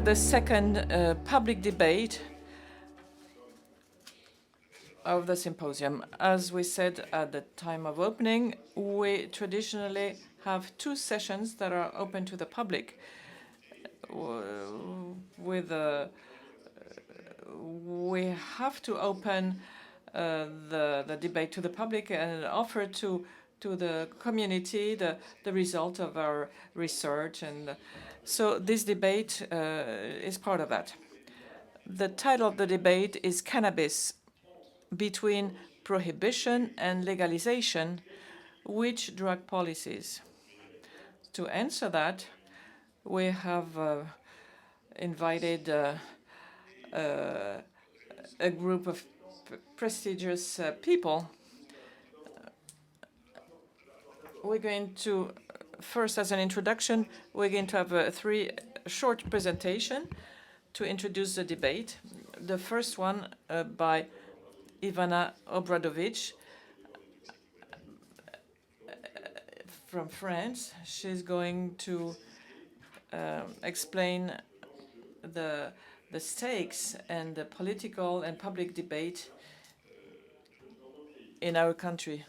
the second public debate of the symposium. As we said at the time of opening, we traditionally have two sessions that are open to the public. We have to open the debate to the public and offer to the community the result of our research. And so this debate is part of that. The title of the debate is Cannabis, between prohibition and legalization, which drug policies? To answer that, we have invited a group of prestigious people. We're going to, first as an introduction, we're going to have a short presentation to introduce the debate. The first one by lvana OBRADOVIC from France. She's going to explain the stakes and the political and public debate in our country.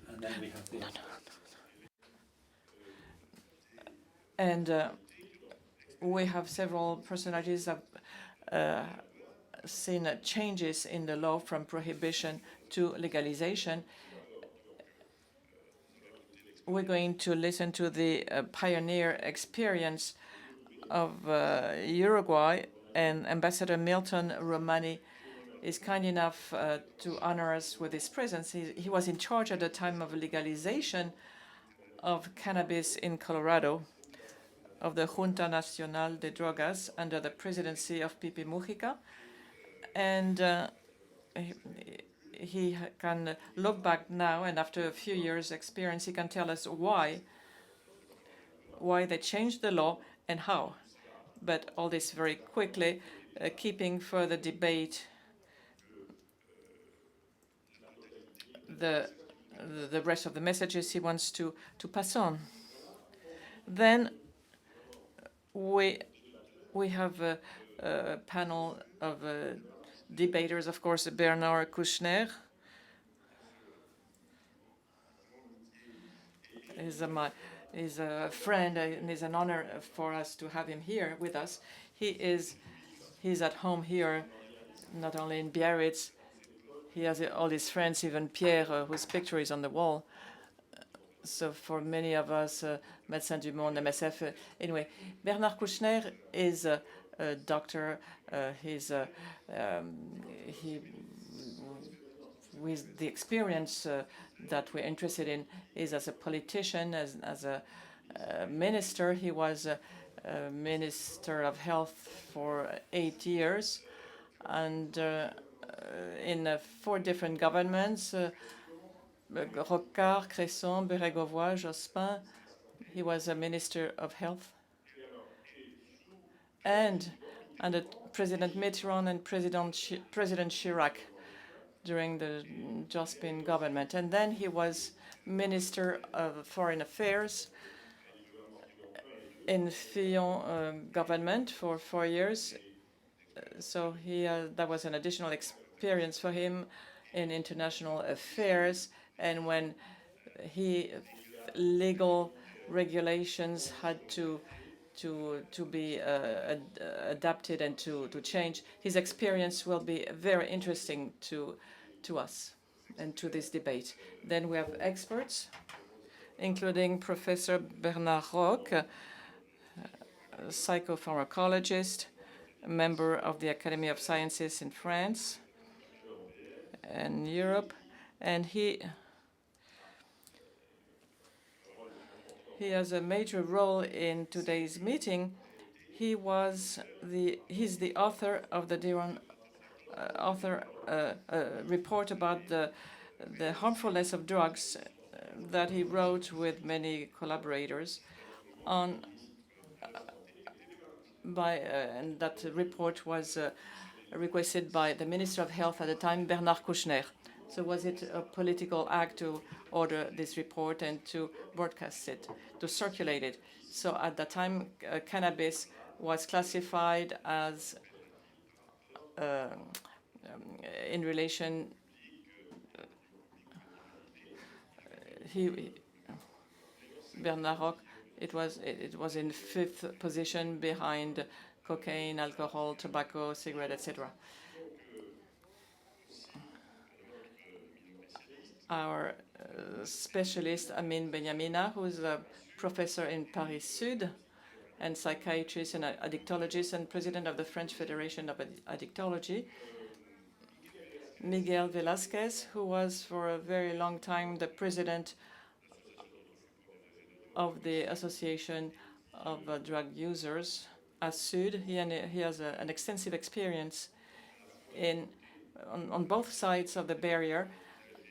And then we have the we have several personalities that seen changes in the law from prohibition to legalization. We're going to listen to the pioneer experience of Uruguay, and Ambassador Milton Romani is kind enough to honor us with his presence. He was in charge at the time of legalization of cannabis in Colorado, of the Junta Nacional de Drogas under the presidency of Pipi Mujica. And he can look back now, and after a few years' experience, he can tell us why they changed the law and how. But all this very quickly, keeping further debate the rest of the messages he wants to pass on. Then we have a panel of debaters, of course. Bernard KOUCHNER is a friend, and it's an honor for us to have him here with us. He's at home here, not only in Biarritz. He has all his friends, even Pierre, whose picture is on the wall. So for many of us, Médecins du Monde, MSF, anyway, Bernard KOUCHNER is a doctor. With the experience that we're interested in, is as a politician, as a minister. He was a Minister of Health for 8 years, and in 4 different governments, Rocard, Cresson, Bérégovoy, Jospin. He was a Minister of Health. And under President Mitterrand and President Chirac during the Jospin government. And then he was Minister of Foreign Affairs in Fillon government for 4 years. So that was an additional experience for him in international affairs. And when legal regulations had to be adapted and to change, his experience will be very interesting to us and to this debate. Then we have experts, including Professor Bernard Roque, a psychopharmacologist, a member of the Academy of Sciences in France and Europe, and he has a major role in today's meeting. He's the author of the report about the harmfulness of drugs that he wrote with many collaborators on. And that report was requested by the Minister of Health at the time, Bernard KOUCHNER. So was it a political act to order this report and to broadcast it, to circulate it? So at that time, cannabis was classified as in relation. Bernard Roque, it was in 5th position behind cocaine, alcohol, tobacco, cigarette, etc. Our specialist, Amine BENYAMINA, who is a professor in Paris Sud and psychiatrist and addictologist and president of the French Federation of Addictology. Miguel VELAZQUEZ, who was for a very long time the president of the Association of Drug Users at Sud. He has an extensive experience on both sides of the barrier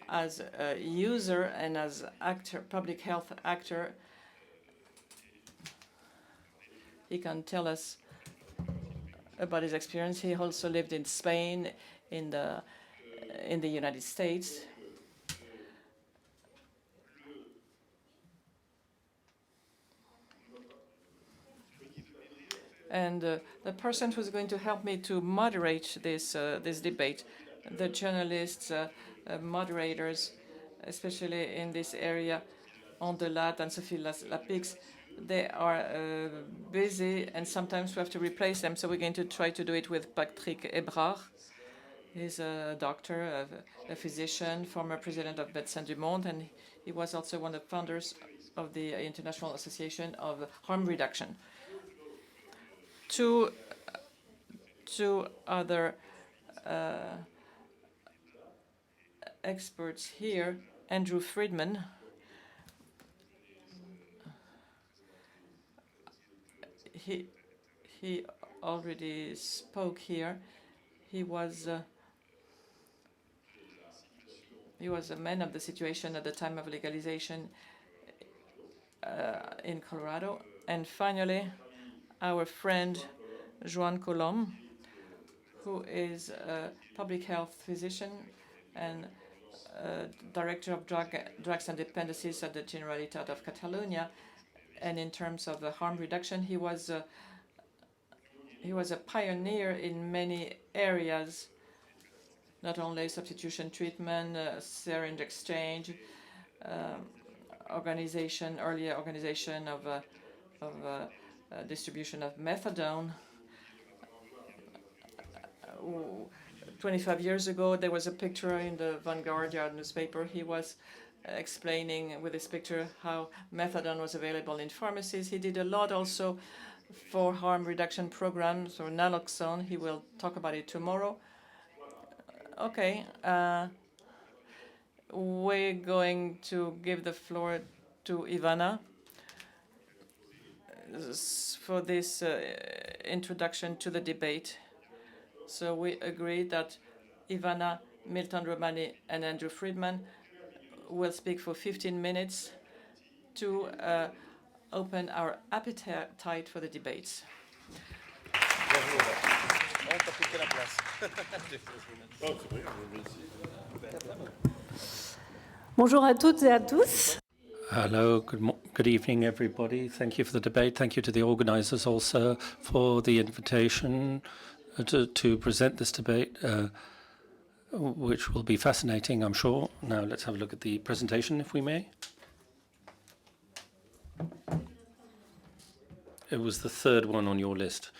as a user and as actor, public health actor. He can tell us about his experience. He also lived in Spain, in the United States. And the person who's going to help me to moderate this debate, the journalists, moderators, especially in this area, Andelat and Sophie Lapix, they are busy, and sometimes we have to replace them. So we're going to try to do it with Patrick Ebrard. He's a doctor, a physician, former president of Médecins du Monde, and he was also one of the founders of the International Association of Harm Reduction. Two other experts here, Andrew FREEDMAN. He already spoke here. He was a man of the situation at the time of legalization in Colorado. And finally, our friend Joan COLOM, who is a public health physician and director of drugs and dependencies at the Generalitat of Catalonia. And in terms of harm reduction, he was a pioneer in many areas, not only substitution treatment, syringe exchange, earlier organization of distribution of methadone. 25 years ago, there was a picture in the Vanguard newspaper. He was explaining with this picture how methadone was available in pharmacies. He did a lot also for harm reduction programs or naloxone. He will talk about it tomorrow. Okay, we're going to give the floor to Ivana for this introduction to the debate. So we agree that Ivana, Milton Romani, and Andrew FREEDMAN will speak for 15 minutes to open our appetite for the debates. Bonjour à toutes et à tous. Hello, good evening, everybody. Thank you for the debate. Thank you to the organizers also for the invitation to present this debate, which will be fascinating, I'm sure. Now let's have a look at the presentation, if we may. It was the third one on your list.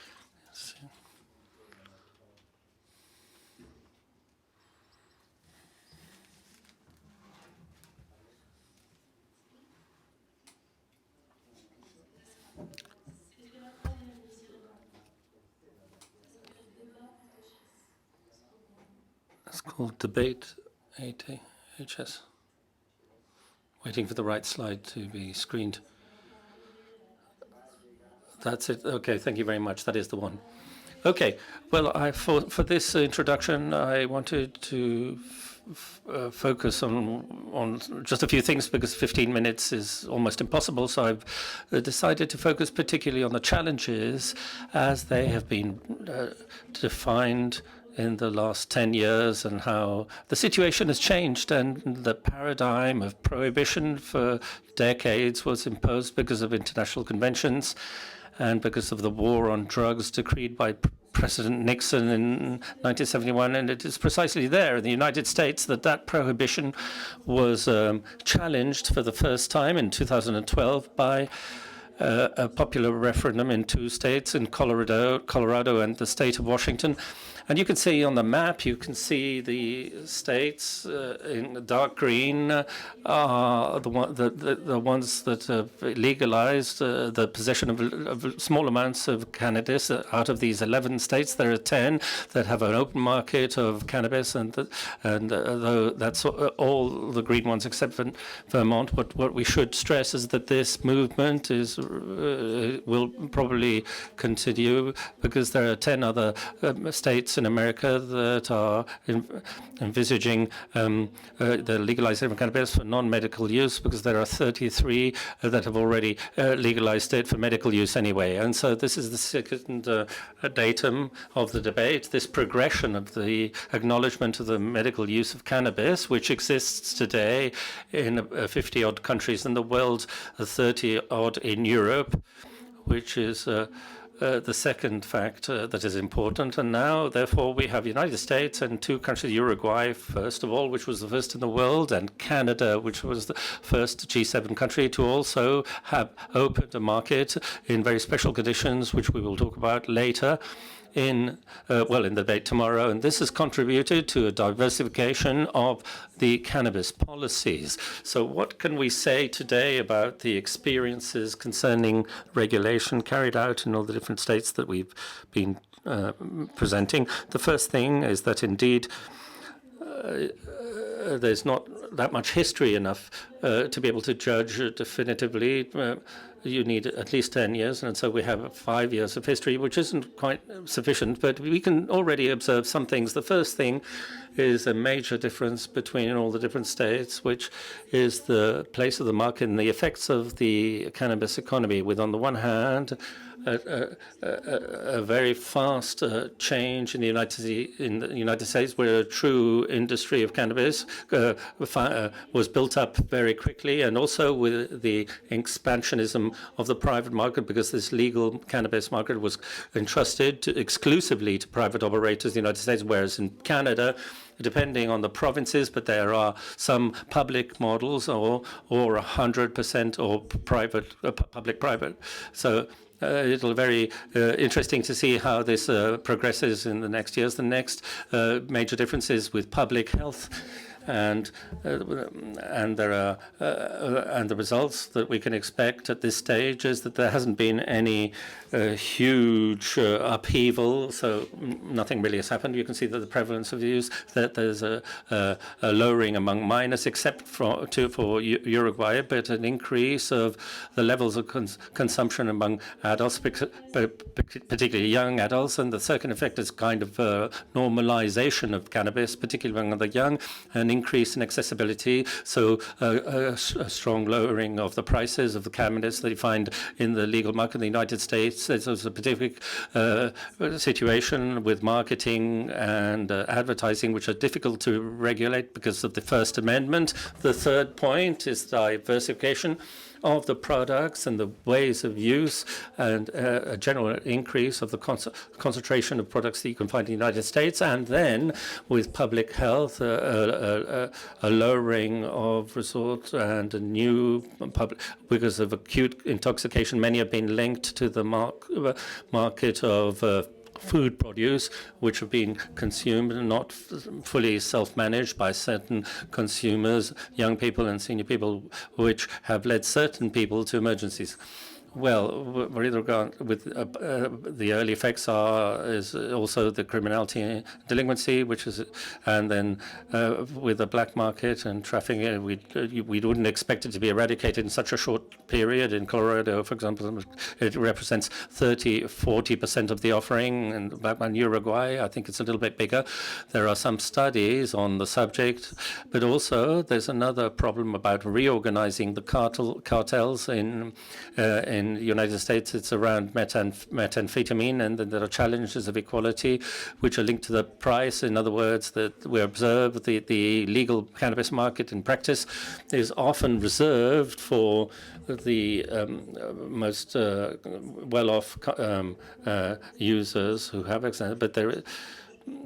It's called Debate ATHS. Waiting for the right slide to be screened. That's it. Okay, thank you very much. That is the one. Okay, well, for this introduction, I wanted to focus on just a few things because 15 minutes is almost impossible. So I've decided to focus particularly on the challenges as they have been defined in the last 10 years and how the situation has changed, and the paradigm of prohibition for decades was imposed because of international conventions and because of the war on drugs decreed by President Nixon in 1971. And it is precisely there in the United States that prohibition was challenged for the first time in 2012 by a popular referendum in 2 states, in Colorado and the state of Washington. And you can see on the map, you can see the states in dark green are the ones that have legalized the possession of small amounts of cannabis. Out of these 11 states, there are 10 that have an open market of cannabis, and that's all the green ones except for Vermont. What we should stress is that this movement will probably continue because there are 10 other states in America that are envisaging the legalization of cannabis for non-medical use, because there are 33 that have already legalized it for medical use anyway. And so this is the second datum of the debate, this progression of the acknowledgement of the medical use of cannabis, which exists today in 50-odd countries in the world, 30-odd in Europe, which is the second fact that is important. And now, therefore, we have United States and 2 countries, Uruguay, first of all, which was the first in the world, and Canada, which was the first G7 country to also have opened a market in very special conditions, which we will talk about later in the debate tomorrow. And this has contributed to a diversification of the cannabis policies. So what can we say today about the experiences concerning regulation carried out in all the different states that we've been presenting? The first thing is that indeed there's not that much history enough to be able to judge definitively. You need at least 10 years, and so we have 5 years of history, which isn't quite sufficient, but we can already observe some things. The first thing is a major difference between all the different states, which is the place of the market and the effects of the cannabis economy, with, on the one hand, a very fast change in the United States, where a true industry of cannabis was built up very quickly, and also with the expansionism of the private market, because this legal cannabis market was entrusted exclusively to private operators in the United States, whereas in Canada, depending on the provinces, but there are some public models or 100% or public-private. So it'll be very interesting to see how this progresses in the next years. The next major difference is with public health. And there are and the results that we can expect at this stage is that there hasn't been any huge upheaval, so nothing really has happened. You can see that the prevalence of use, that there's a lowering among minors, except for Uruguay, but an increase of the levels of consumption among adults, particularly young adults. And the second effect is kind of normalization of cannabis, particularly among the young, an increase in accessibility, so a strong lowering of the prices of the cannabis that you find in the legal market in the United States. There's a particular situation with marketing and advertising, which are difficult to regulate because of the First Amendment. The third point is diversification of the products and the ways of use, and a general increase of the concentration of products that you can find in the United States. And then with public health, a lowering of resorts and a new public, because of acute intoxication. Many have been linked to the market of food produce, which have been consumed and not fully self-managed by certain consumers, young people and senior people, which have led certain people to emergencies. Well, with regard with the early effects is also the criminality and delinquency, which is, and then with the black market and trafficking, we wouldn't expect it to be eradicated in such a short period. In Colorado, for example, it represents 40% of the offering, and back in Uruguay, I think it's a little bit bigger. There are some studies on the subject, but also there's another problem about reorganizing the cartels in In the United States, it's around methamphetamine, and then there are challenges of equality which are linked to the price. In other words, that we observe the legal cannabis market in practice is often reserved for the most well-off users who have access, but there.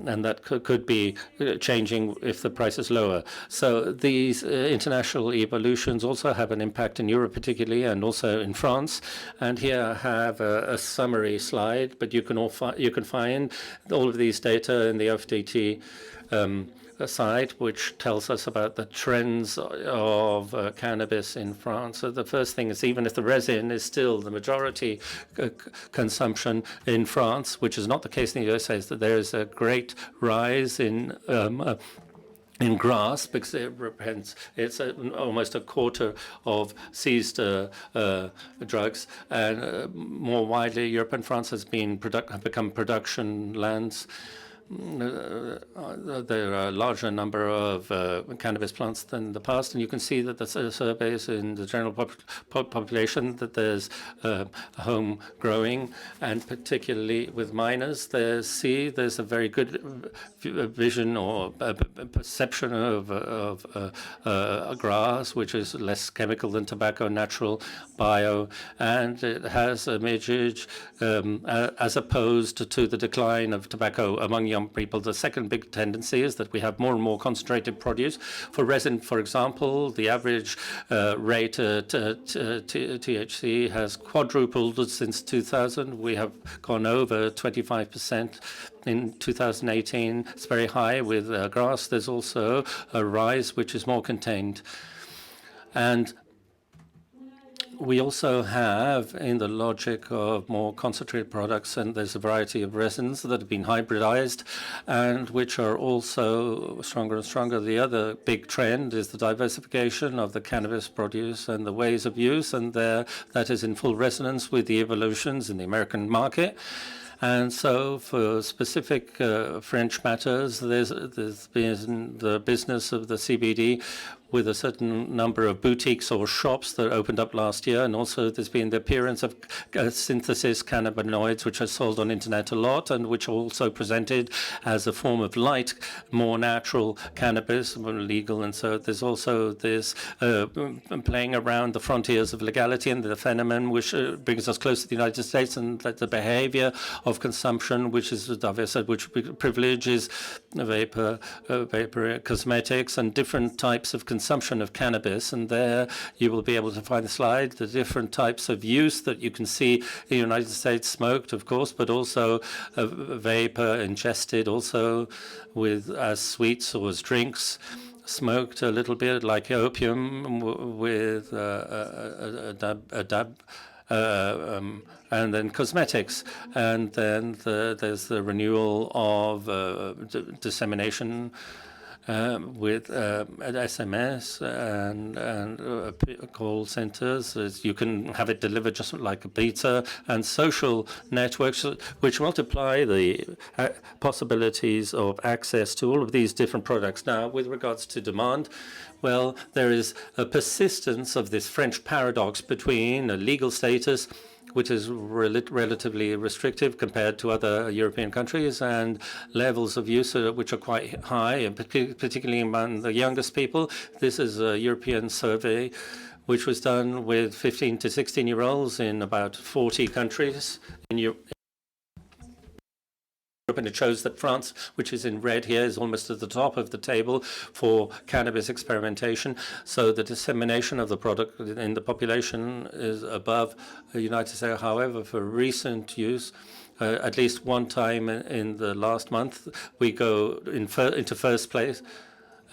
And that could be changing if the price is lower. So these international evolutions also have an impact in Europe particularly, and also in France. And here I have a summary slide, but you can find all of these data in the FDT site, which tells us about the trends of cannabis in France. So the first thing is, even if the resin is still the majority consumption in France, which is not the case in the USA, is that there is a great rise in grass, because it's almost a quarter of seized drugs, and more widely, Europe and France have become production lands. There are a larger number of cannabis plants than in the past, and you can see that the surveys in the general population that there's home growing, and particularly with minors, there's a very good vision or perception of grass, which is less chemical than tobacco, natural, bio, and it has a message as opposed to the decline of tobacco among young people. The second big tendency is that we have more and more concentrated produce. For resin, for example, the average rate THC has quadrupled since 2000. We have gone over 25% in 2018. It's very high with grass. There's also a rise which is more contained. And we also have, in the logic of more concentrated products, and there's a variety of resins that have been hybridized and which are also stronger and stronger. The other big trend is the diversification of the cannabis produce and the ways of use, and that is in full resonance with the evolutions in the American market. And so for specific French matters, there's been the business of the CBD with a certain number of boutiques or shops that opened up last year. And also there's been the appearance of synthesis cannabinoids, which are sold on internet a lot, and which are also presented as a form of light, more natural cannabis, more legal. And so there's also this playing around the frontiers of legality and the phenomenon which brings us close to the United States, and that the behavior of consumption, which is, as David said, which privileges vapor, cosmetics, and different types of consumption of cannabis. And there you will be able to find the slide, the different types of use that you can see in the United States, smoked, of course, but also vapor ingested, also with as sweets or as drinks, smoked a little bit like opium with a dab. And then cosmetics, and then there's the renewal of dissemination with SMS and call centers. You can have it delivered just like a pizza, and social networks which multiply the possibilities of access to all of these different products. Now, with regards to demand, well, there is a persistence of this French paradox between a legal status, which is relatively restrictive compared to other European countries, and levels of use which are quite high, and particularly among the youngest people. This is a European survey which was done with 15 to 16-year-olds in about 40 countries in Europe. And it shows that France, which is in red here, is almost at the top of the table for cannabis experimentation. So the dissemination of the product in the population is above the United States. However, for recent use, at least one time in the last month, we go into first place.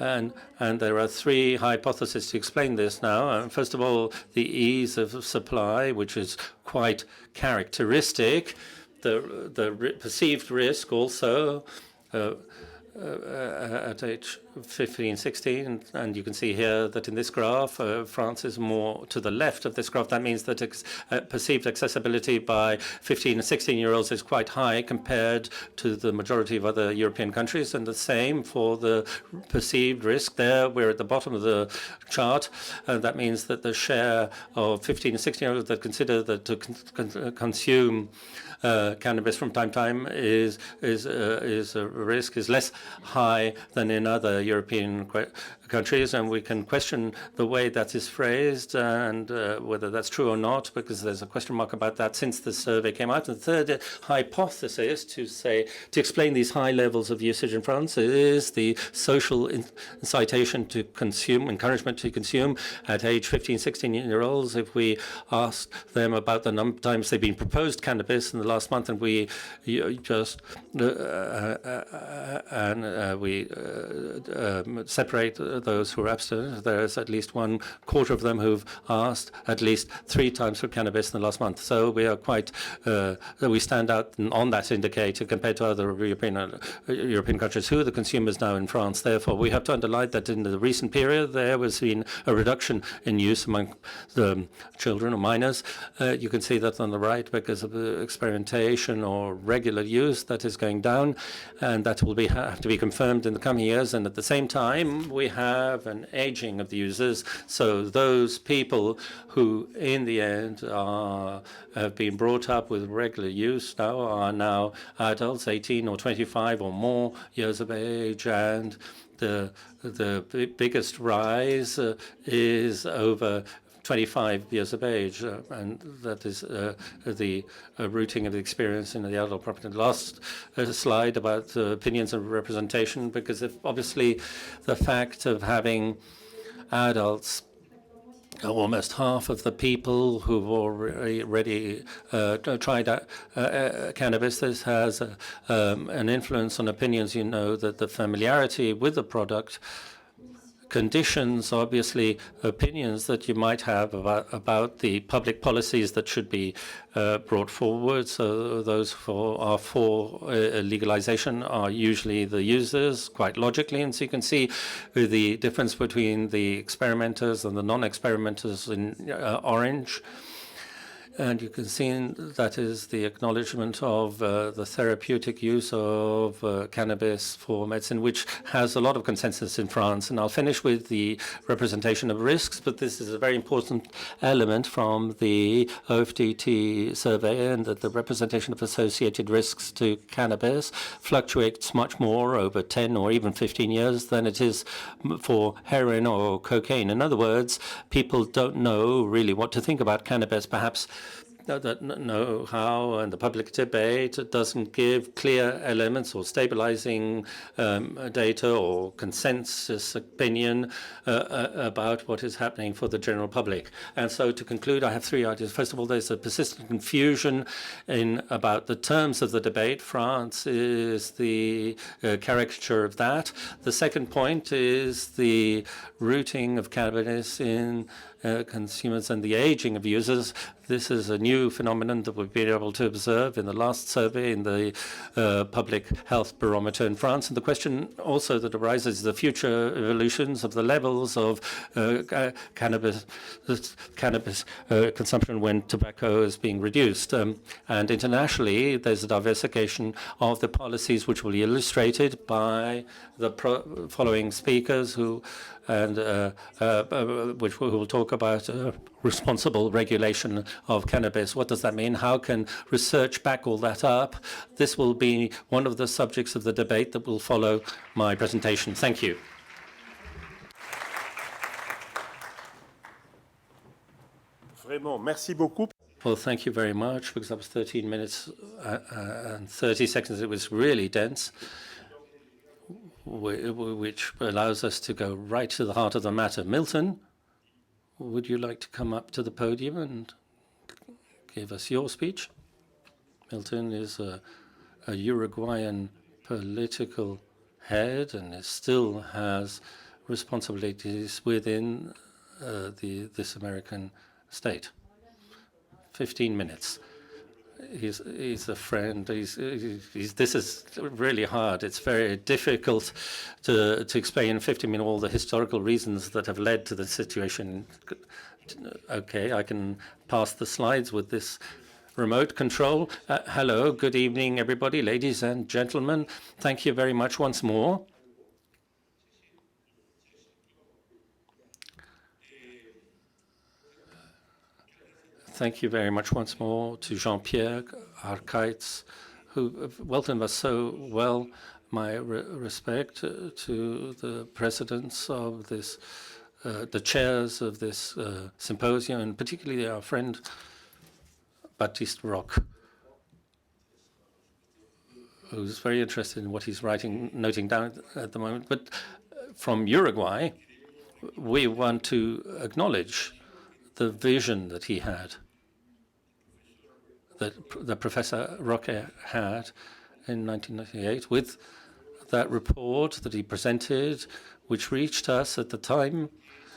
And there are three hypotheses to explain this now. First of all, the ease of supply, which is quite characteristic. The perceived risk also ATHS 15, 16, and you can see here that in this graph, France is more to the left of this graph. That means that perceived accessibility by 15 and 16-year-olds is quite high compared to the majority of other European countries, and the same for the perceived risk. There, we're at the bottom of the chart, and that means that the share of 15 and 16-year-olds that consider that to consume cannabis from time to time is a risk is less high than in other European countries, and we can question the way that is phrased and whether that's true or not, because there's a question mark about that since the survey came out. And the third hypothesis to explain these high levels of usage in France is the social incitation to consume, encouragement to consume at age 15, 16-year-olds. If we ask them about the number of times they've been proposed cannabis in the last month, and we just separate those who are abstinent, there's at least 1/4 of them who've asked at least 3 times for cannabis in the last month. So we are quite, we stand out on that indicator compared to other European countries. Who are the consumers now in France? Therefore, we have to underline that in the recent period, there has been a reduction in use among the children or minors. You can see that on the right because of the experimentation or regular use that is going down, and that will have to be confirmed in the coming years. And at the same time, we have an aging of the users. So those people who, in the end, have been brought up with regular use now are now adults, 18 or 25 or more years of age, and the biggest rise is over 25 years of age, and that is the rooting of the experience in the adult population. Last slide about opinions and representation, because obviously the fact of having adults, almost half of the people who've already tried cannabis, this has an influence on opinions. You know that the familiarity with the product conditions, obviously, opinions that you might have about the public policies that should be brought forward. So those who are for legalization are usually the users, quite logically. And so you can see the difference between the experimenters and the non-experimenters in orange. And you can see that is the acknowledgement of the therapeutic use of cannabis for medicine, which has a lot of consensus in France. And I'll finish with the representation of risks, but this is a very important element from the OFDT survey, and that the representation of associated risks to cannabis fluctuates much more over 10 or even 15 years than it is for heroin or cocaine. In other words, people don't know really what to think about cannabis, perhaps that know how, and the public debate doesn't give clear elements or stabilizing data or consensus opinion about what is happening for the general public. And so to conclude, I have 3 ideas. First of all, there's a persistent confusion about the terms of the debate. France is the caricature of that. The second point is the rooting of cannabis in consumers and the aging of users. This is a new phenomenon that we've been able to observe in the last survey in the public health barometer in France. And the question also that arises is the future evolutions of the levels of cannabis consumption when tobacco is being reduced. And internationally, there's a diversification of the policies which will be illustrated by the following speakers who will talk about responsible regulation of cannabis. What does that mean? How can research back all that up? This will be one of the subjects of the debate that will follow my presentation. Thank you. Vraiment, merci beaucoup. Well, thank you very much, because that was 13 minutes and 30 seconds. It was really dense, which allows us to go right to the heart of the matter. Milton, would you like to come up to the podium and give us your speech? Milton is a Uruguayan political head and still has responsibilities within this American state. 15 minutes. he's a friend. This is really hard. It's very difficult to explain in 50 minutes all the historical reasons that have led to the situation. Okay, I can pass the slides with this remote control. Hello, good evening, everybody, ladies and gentlemen. Thank you very much once more. Thank you very much once more to Jean-Pierre Arcaitz, who welcomed us so well. My respect to the presidents of this, the chairs of this symposium, and particularly our friend Baptiste Roch, who's very interested in what he's writing, noting down at the moment. But from Uruguay, we want to acknowledge the vision that he had, that the Professor Roque had in 1998 with that report that he presented, which reached us at the time,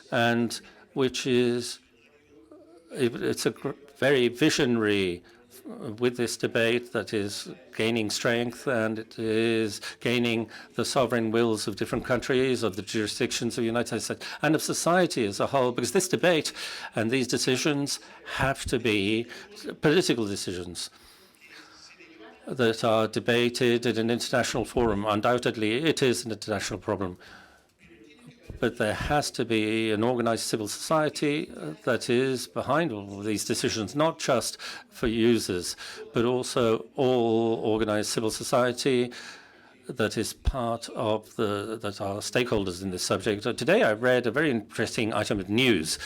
and which is, it's a very visionary with this debate that is gaining strength, and it is gaining the sovereign wills of different countries, of the jurisdictions of the United States, and of society as a whole, because this debate and these decisions have to be political decisions that are debated in an international forum. Undoubtedly, it is an international problem. But there has to be an organized civil society that is behind all of these decisions, not just for users, but also all organized civil society that is part of that are stakeholders in this subject. Today I read a very interesting item of news.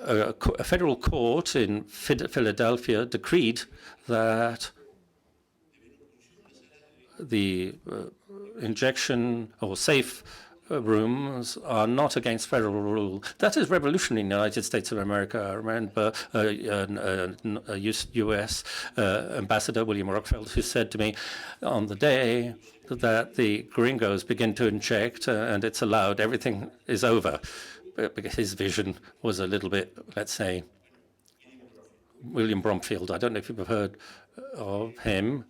A federal court in Philadelphia decreed that the injection or safe rooms are not against federal rule. That is revolutionary in the United States of America. I remember a U.S. Ambassador, William Rockfeld, who said to me on the day that the gringos begin to inject and it's allowed, everything is over. Because his vision was a little bit, let's say, William Bromfield. I don't know if you've heard of him.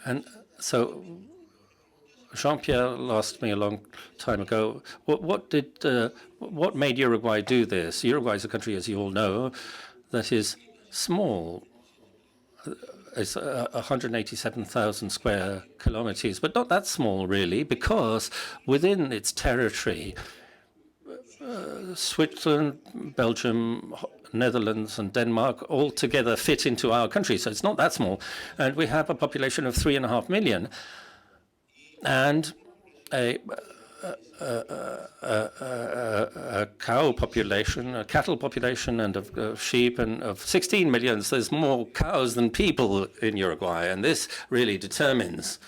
And so Jean-Pierre asked me a long time ago, what made Uruguay do this? Uruguay is a country, as you all know, that is small. It's 187,000 square kilometers, but not that small, really, because within its territory, Switzerland, Belgium, Netherlands and Denmark all together fit into our country, so it's not that small. And we have a population of 3.5 million and a cow population, a cattle population, and of sheep, and of 16 million. So there's more cows than people in Uruguay, and this really determines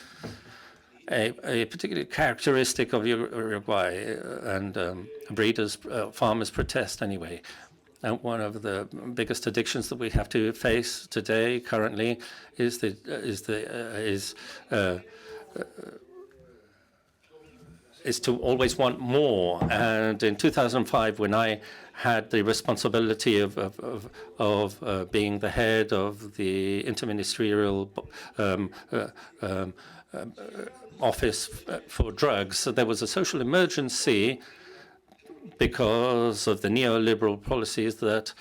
a particular characteristic of Uruguay, and breeders, farmers protest anyway. And one of the biggest addictions that we have to face today, currently, is to always want more. And in 2005, when I had the responsibility of being the head of the interministerial office for drugs, so there was a social emergency because of the neoliberal policies that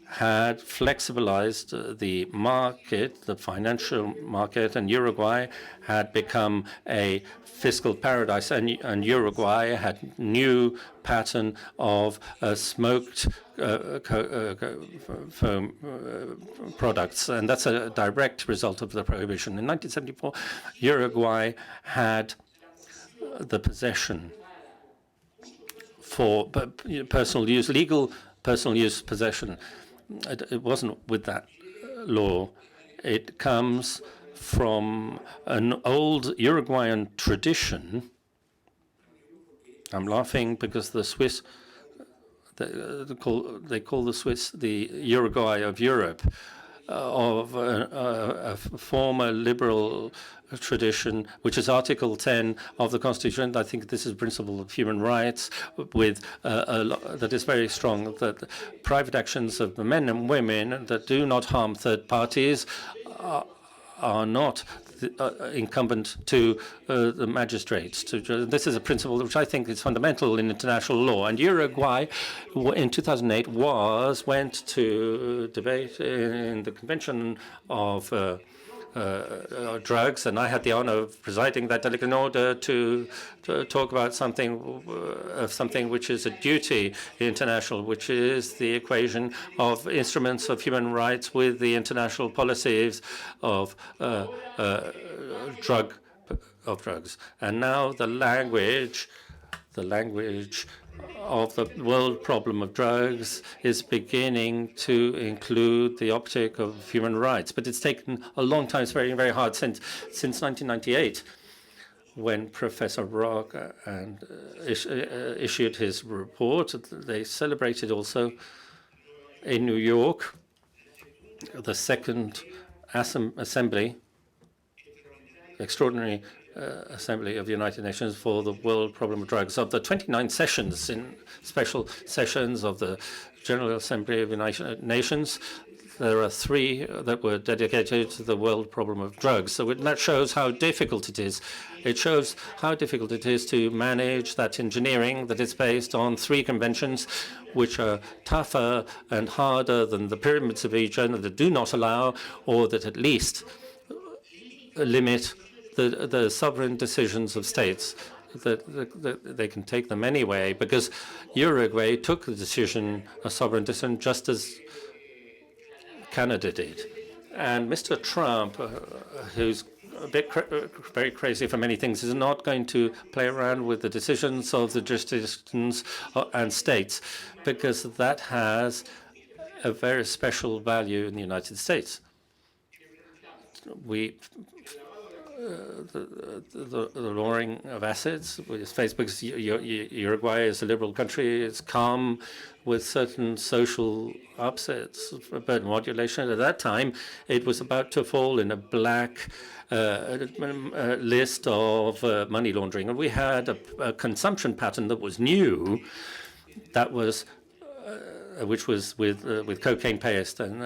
had flexibilized the market, the financial market, and Uruguay had become a fiscal paradise, and Uruguay had new pattern of smoked foam products, and that's a direct result of the prohibition. In 1974, Uruguay had the possession for personal use, legal personal use possession. It wasn't with that law. It comes from an old Uruguayan tradition. I'm laughing because the Swiss, they call the Swiss the Uruguay of Europe. of a former liberal tradition, which is Article 10 of the Constitution. I think this is a principle of human rights with that is very strong, that private actions of men and women that do not harm third parties are not incumbent to the magistrates. This is a principle which I think is fundamental in international law. And Uruguay, in 2008, went to debate in the Convention of Drugs, and I had the honor of presiding that delegate in order to talk about something which is a duty international, which is the equation of instruments of human rights with the international policies of drugs. And now the language of the world problem of drugs is beginning to include the optic of human rights. But it's taken a long time. It's very, very hard since 1998, when Professor Rock issued his report. They celebrated also in New York the second assembly, extraordinary Assembly of the United Nations for the world problem of drugs. Of the 29 sessions, in special sessions of the General Assembly of the United Nations, there are 3 that were dedicated to the world problem of drugs. So that shows how difficult it is. It shows how difficult it is to manage that engineering that is based on 3 conventions, which are tougher and harder than the pyramids of Egypt, that do not allow, or that at least limit the sovereign decisions of states, that they can take them anyway, because Uruguay took the decision, a sovereign decision, just as Canada did. And Mr. Trump, who's a bit very crazy for many things, is not going to play around with the decisions of the jurisdictions and states, because that has a very special value in the United States. The lowering of assets is faced because Uruguay is a liberal country. It's come with certain social upsets, but modulation. At that time, it was about to fall in a black list of money laundering. And we had a consumption pattern that was new, which was with cocaine paste, and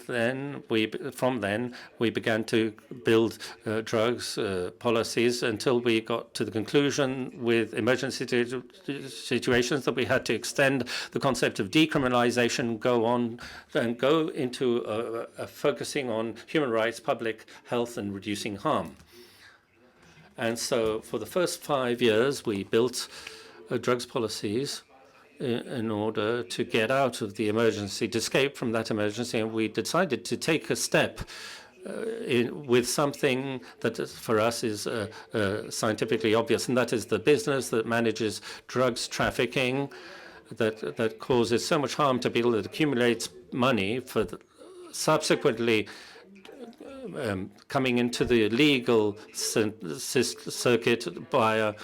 then from then we began to build drugs policies until we got to the conclusion with emergency situations that we had to extend the concept of decriminalization, go into focusing on human rights, public health, and reducing harm. And so for the first 5 years, we built drugs policies in order to get out of the emergency, to escape from that emergency. And we decided to take a step with something that for us is scientifically obvious, and that is the business that manages drugs trafficking, that causes so much harm to people, that accumulates money for subsequently coming into the legal circuit by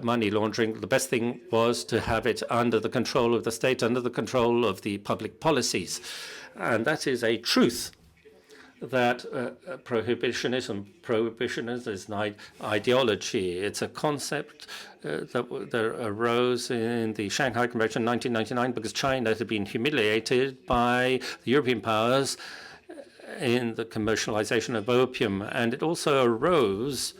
money laundering. The best thing was to have it under the control of the state, under the control of the public policies. And that is a truth that prohibitionism is an ideology. It's a concept that arose in the Shanghai Convention in 1999 because China had been humiliated by the European powers in the commercialization of opium. And it also arose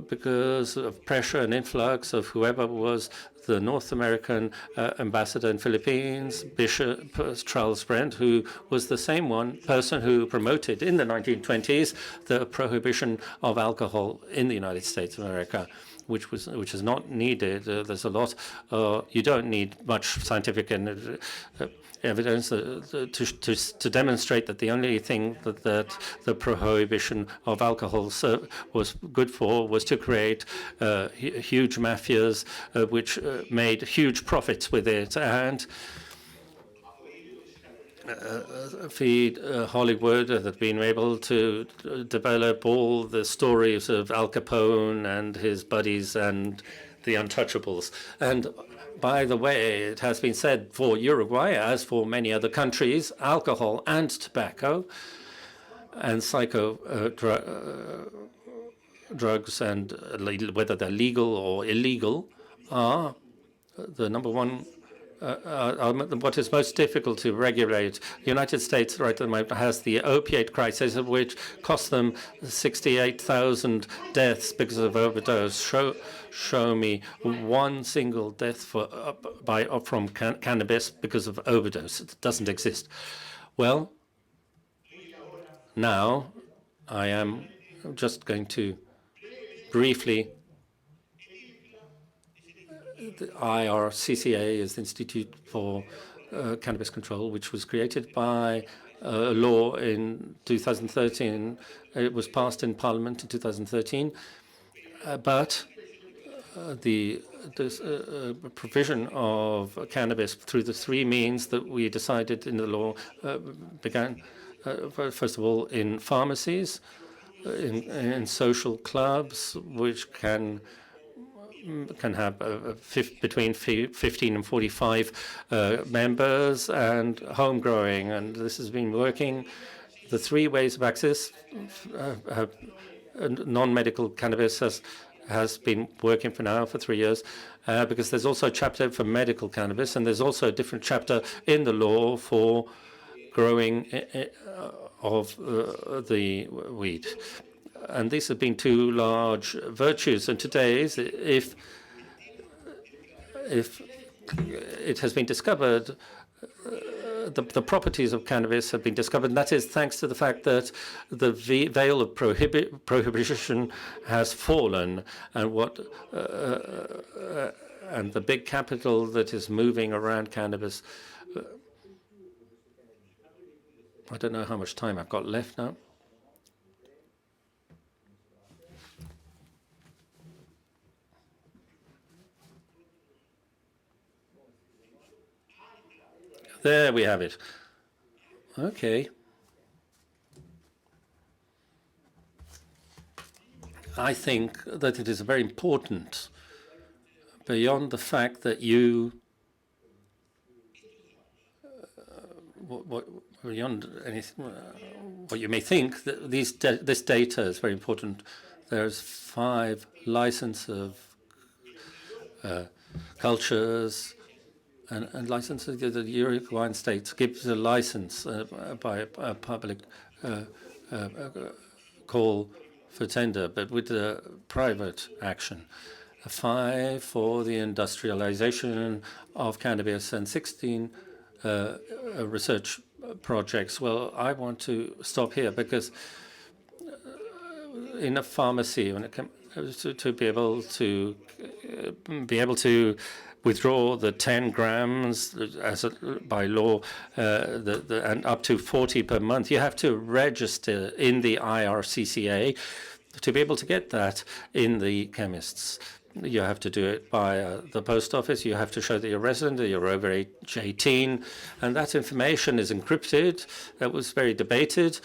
because of pressure and influx of whoever was the North American ambassador in Philippines, Bishop Charles Brent, who was the same person who promoted in the 1920s the prohibition of alcohol in the United States of America, which is not needed. There's a lot. You don't need much scientific evidence to demonstrate that the only thing that the prohibition of alcohol was good for was to create huge mafias which made huge profits with it and feed Hollywood, that have been able to develop all the stories of Al Capone and his buddies and the Untouchables. And by the way, it has been said for Uruguay, as for many other countries, alcohol and tobacco and drugs, and whether they're legal or illegal, are the number one, what is most difficult to regulate. The United States right at the moment has the opiate crisis, which cost them 68,000 deaths because of overdose. Show me one single death from cannabis because of overdose. It doesn't exist. Well, now I am just going to briefly. The IRCCA is the Institute for Cannabis Control, which was created by a law in 2013. It was passed in Parliament in 2013, but the provision of cannabis through the three means that we decided in the law began, first of all, in pharmacies, in social clubs, which can have between 15 and 45 members, and home growing. And this has been working. The three ways of access, non-medical cannabis has been working for 3 years, because there's also a chapter for medical cannabis, and there's also a different chapter in the law for growing of the weed. And these have been two large virtues. And today, if it has been discovered, the properties of cannabis have been discovered, and that is thanks to the fact that the veil of prohibition has fallen, and and the big capital that is moving around cannabis. I don't know how much time I've got left now. There we have it. Okay. I think that it is very important, beyond the fact that you, beyond anything, what you may think, that this data is very important. There's 5 licenses of cultures, and licenses. The Uruguayan state gives a license by a public call for tender, but with a private action. 5 for the industrialization of cannabis, and 16 research projects. Well, I want to stop here because in a pharmacy, when it comes to be able to withdraw the 10 grams by law, and up to 40 per month, you have to register in the IRCCA to be able to get that in the chemists. You have to do it by the post office. You have to show that you're a resident, that you're over age 18, and that information is encrypted. That was very debated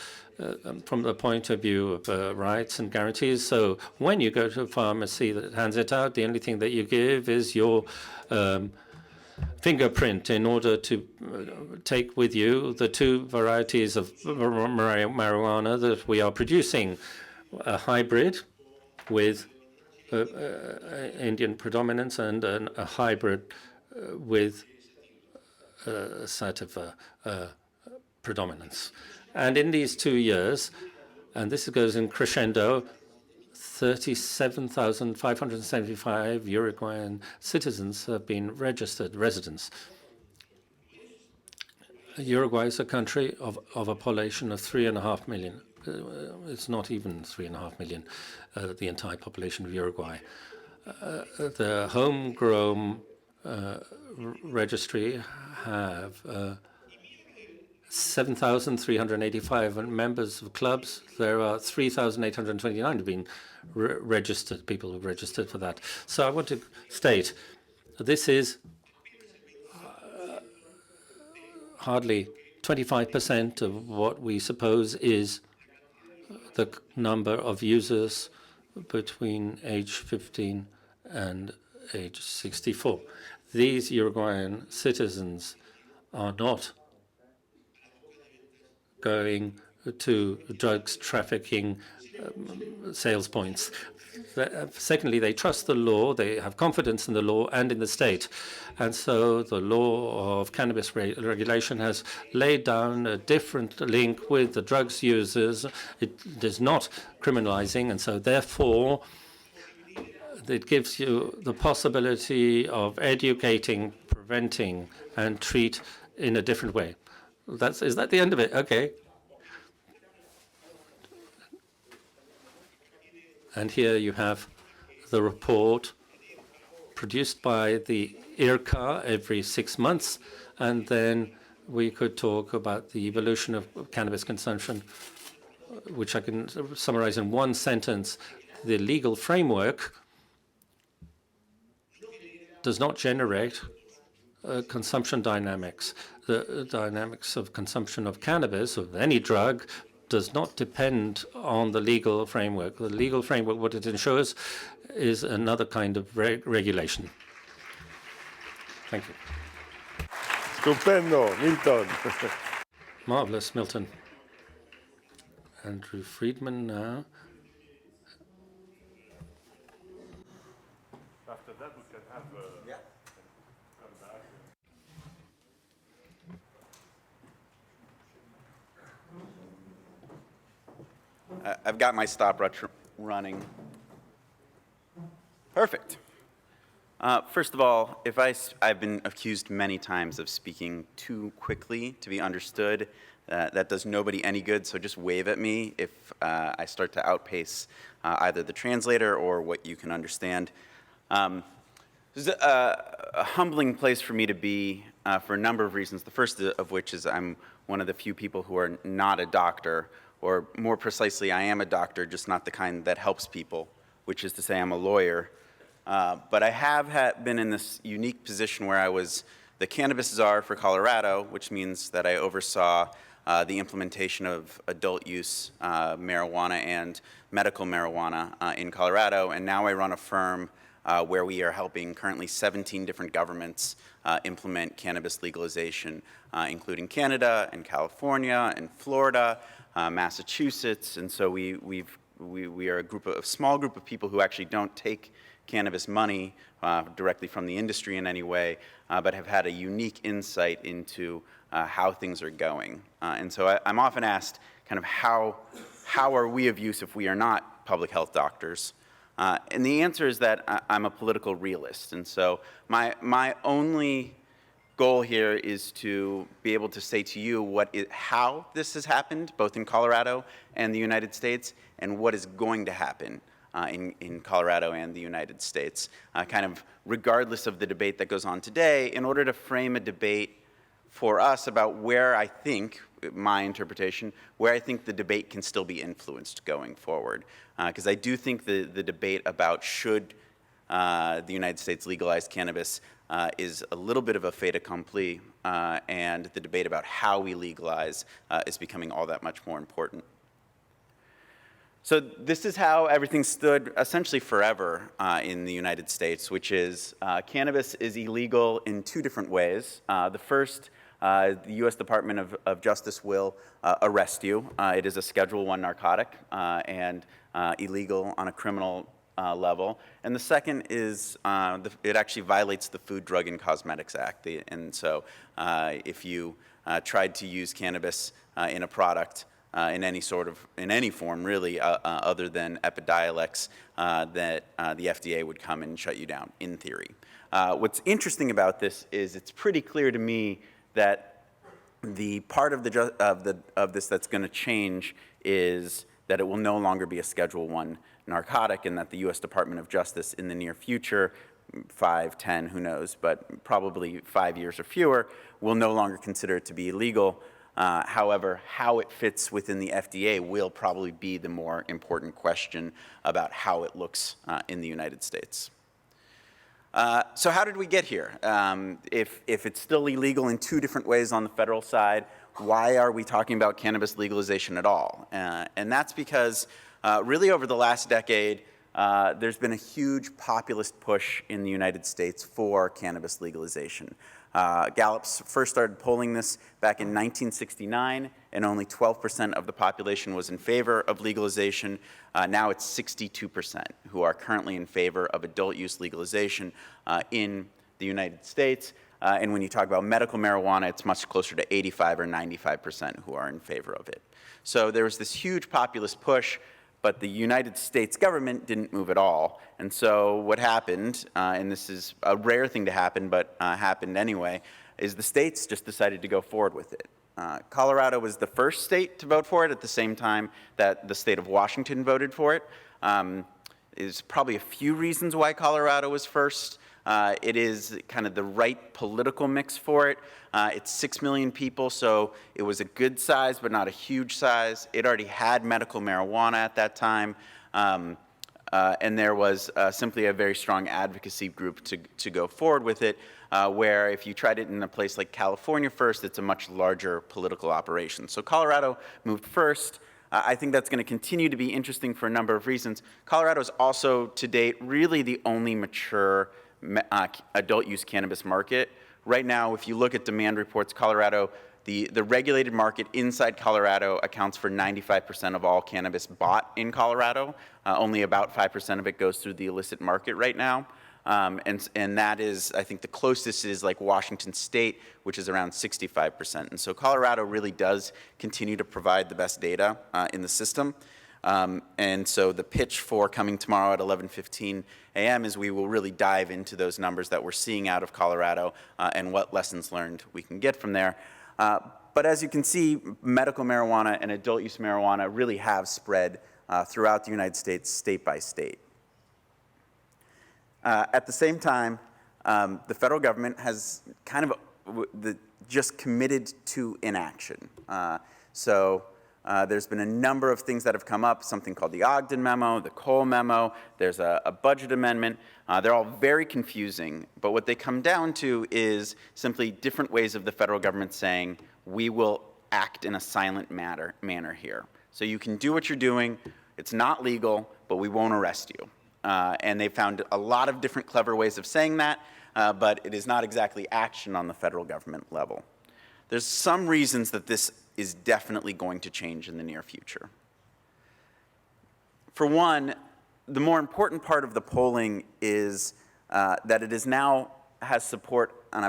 from the point of view of rights and guarantees. So when you go to a pharmacy that hands it out, the only thing that you give is your fingerprint in order to take with you the 2 varieties of marijuana that we are producing, a hybrid with Indian predominance and a hybrid with sativa predominance. And in these 2 years, and this goes in crescendo, 37,575 Uruguayan citizens have been registered residents. Uruguay is a country of a population of 3.5 million. It's not even 3.5 million, the entire population of Uruguay. The homegrown registry have 7,385 members of clubs. There are 3,829 have been registered, people who've registered for that. So I want to state this is hardly 25% of what we suppose is the number of users between age 15 and age 64. these Uruguayan citizens are not going to drugs trafficking sales points. Secondly, they trust the law, they have confidence in the law and in the state. And so the law of cannabis regulation has laid down a different link with the drugs users. It is not criminalizing, and so therefore it gives you the possibility of educating, preventing, and treat in a different way. Is that the end of it? Okay. And here you have the report produced by the IRCA every 6 months, and then we could talk about the evolution of cannabis consumption, which I can summarize in one sentence. The legal framework does not generate consumption dynamics. The dynamics of consumption of cannabis, of any drug, does not depend on the legal framework. The legal framework, what it ensures, is another kind of regulation. Thank you. Stupendo, Milton. Marvelous, Milton. Andrew Friedman now. After that, we can have I've got my stopwatch running. Perfect. First of all, I've been accused many times of speaking too quickly to be understood. That does nobody any good, so just wave at me if I start to outpace either the translator or what you can understand. This is a humbling place for me to be for a number of reasons. The first of which is I'm one of the few people who are not a doctor, or more precisely, I am a doctor, just not the kind that helps people, which is to say I'm a lawyer. But I have been in this unique position where I was the cannabis czar for Colorado, which means that I oversaw the implementation of adult use marijuana and medical marijuana in Colorado, and now I run a firm where we are helping currently 17 different governments implement cannabis legalization, including Canada and California and Florida, Massachusetts, and so we are a small group of people who actually don't take cannabis money directly from the industry in any way, but have had a unique insight into how things are going. And so I'm often asked kind of how are we of use if we are not public health doctors? And the answer is that I'm a political realist. And so my only goal here is to be able to say to you how this has happened, both in Colorado and the United States, and what is going to happen in Colorado and the United States, kind of regardless of the debate that goes on today, in order to frame a debate for us about where I think, my interpretation, where I think the debate can still be influenced going forward. Because I do think the debate about should the United States legalize cannabis is a little bit of a fait accompli, and the debate about how we legalize is becoming all that much more important. So this is how everything stood essentially forever in the United States, which is cannabis is illegal in two different ways. The first, the U.S. Department of Justice will arrest you. It is a Schedule I narcotic and illegal on a criminal level. And the second is it actually violates the Food, Drug, and Cosmetics Act. And so if you tried to use cannabis in a product in any form really, other than Epidiolex, that the FDA would come and shut you down, in theory. What's interesting about this is it's pretty clear to me that the part of this that's going to change is that it will no longer be a Schedule I narcotic, and that the U.S. Department of Justice in the near future, 5, 10, who knows, but probably 5 years or fewer, will no longer consider it to be illegal. However, how it fits within the FDA will probably be the more important question about how it looks in the United States. So how did we get here? If it's still illegal in two different ways on the federal side, why are we talking about cannabis legalization at all? And that's because really over the last decade, there's been a huge populist push in the United States for cannabis legalization. Gallup first started polling this back in 1969, and only 12% of the population was in favor of legalization. Now it's 62% who are currently in favor of adult use legalization in the United States. And when you talk about medical marijuana, it's much closer to 85 or 95% who are in favor of it. So there was this huge populist push, but the United States government didn't move at all. And so what happened, and this is a rare thing to happen, but happened anyway, is the states just decided to go forward with it. Colorado was the first state to vote for it at the same time that the state of Washington voted for it. There's probably a few reasons why Colorado was first. It is kind of the right political mix for it. It's 6 million people, so it was a good size, but not a huge size. It already had medical marijuana at that time, and there was simply a very strong advocacy group to go forward with it, where if you tried it in a place like California first, it's a much larger political operation. So Colorado moved first. I think that's going to continue to be interesting for a number of reasons. Colorado is also, to date, really the only mature adult use cannabis market. Right now, if you look at demand reports, Colorado, the regulated market inside Colorado accounts for 95% of all cannabis bought in Colorado. Only about 5% of it goes through the illicit market right now. And that is, I think the closest is like Washington State, which is around 65%. And so Colorado really does continue to provide the best data in the system. And so the pitch for coming tomorrow at 11:15 a.m. is we will really dive into those numbers that we're seeing out of Colorado and what lessons learned we can get from there. But as you can see, medical marijuana and adult use marijuana really have spread throughout the United States, state by state. At the same time, the federal government has kind of just committed to inaction. There's been a number of things that have come up, something called the Ogden Memo, the Cole Memo, there's a budget amendment. They're all very confusing, but what they come down to is simply different ways of the federal government saying, we will act in a silent manner here. So you can do what you're doing, it's not legal, but we won't arrest you. And they found a lot of different clever ways of saying that, but it is not exactly action on the federal government level. There's some reasons that this is definitely going to change in the near future. For one, the more important part of the polling is that it is now has support on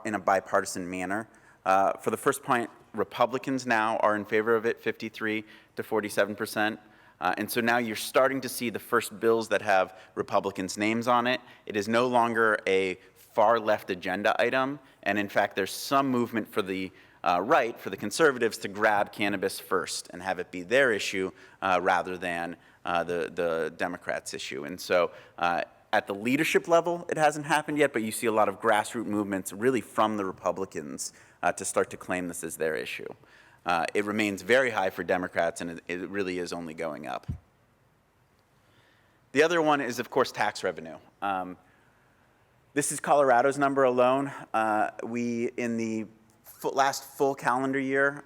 in a bipartisan manner. For the first point, Republicans now are in favor of it, 53 to 47%. And so now you're starting to see the first bills that have Republicans' names on it. It is no longer a far left agenda item, and in fact, there's some movement for the right, for the conservatives, to grab cannabis first and have it be their issue rather than the Democrats' issue. And so at the leadership level, it hasn't happened yet, but you see a lot of grassroots movements really from the Republicans to start to claim this as their issue. It remains very high for Democrats, and it really is only going up. The other one is, of course, tax revenue. This is Colorado's number alone. In the last full calendar year,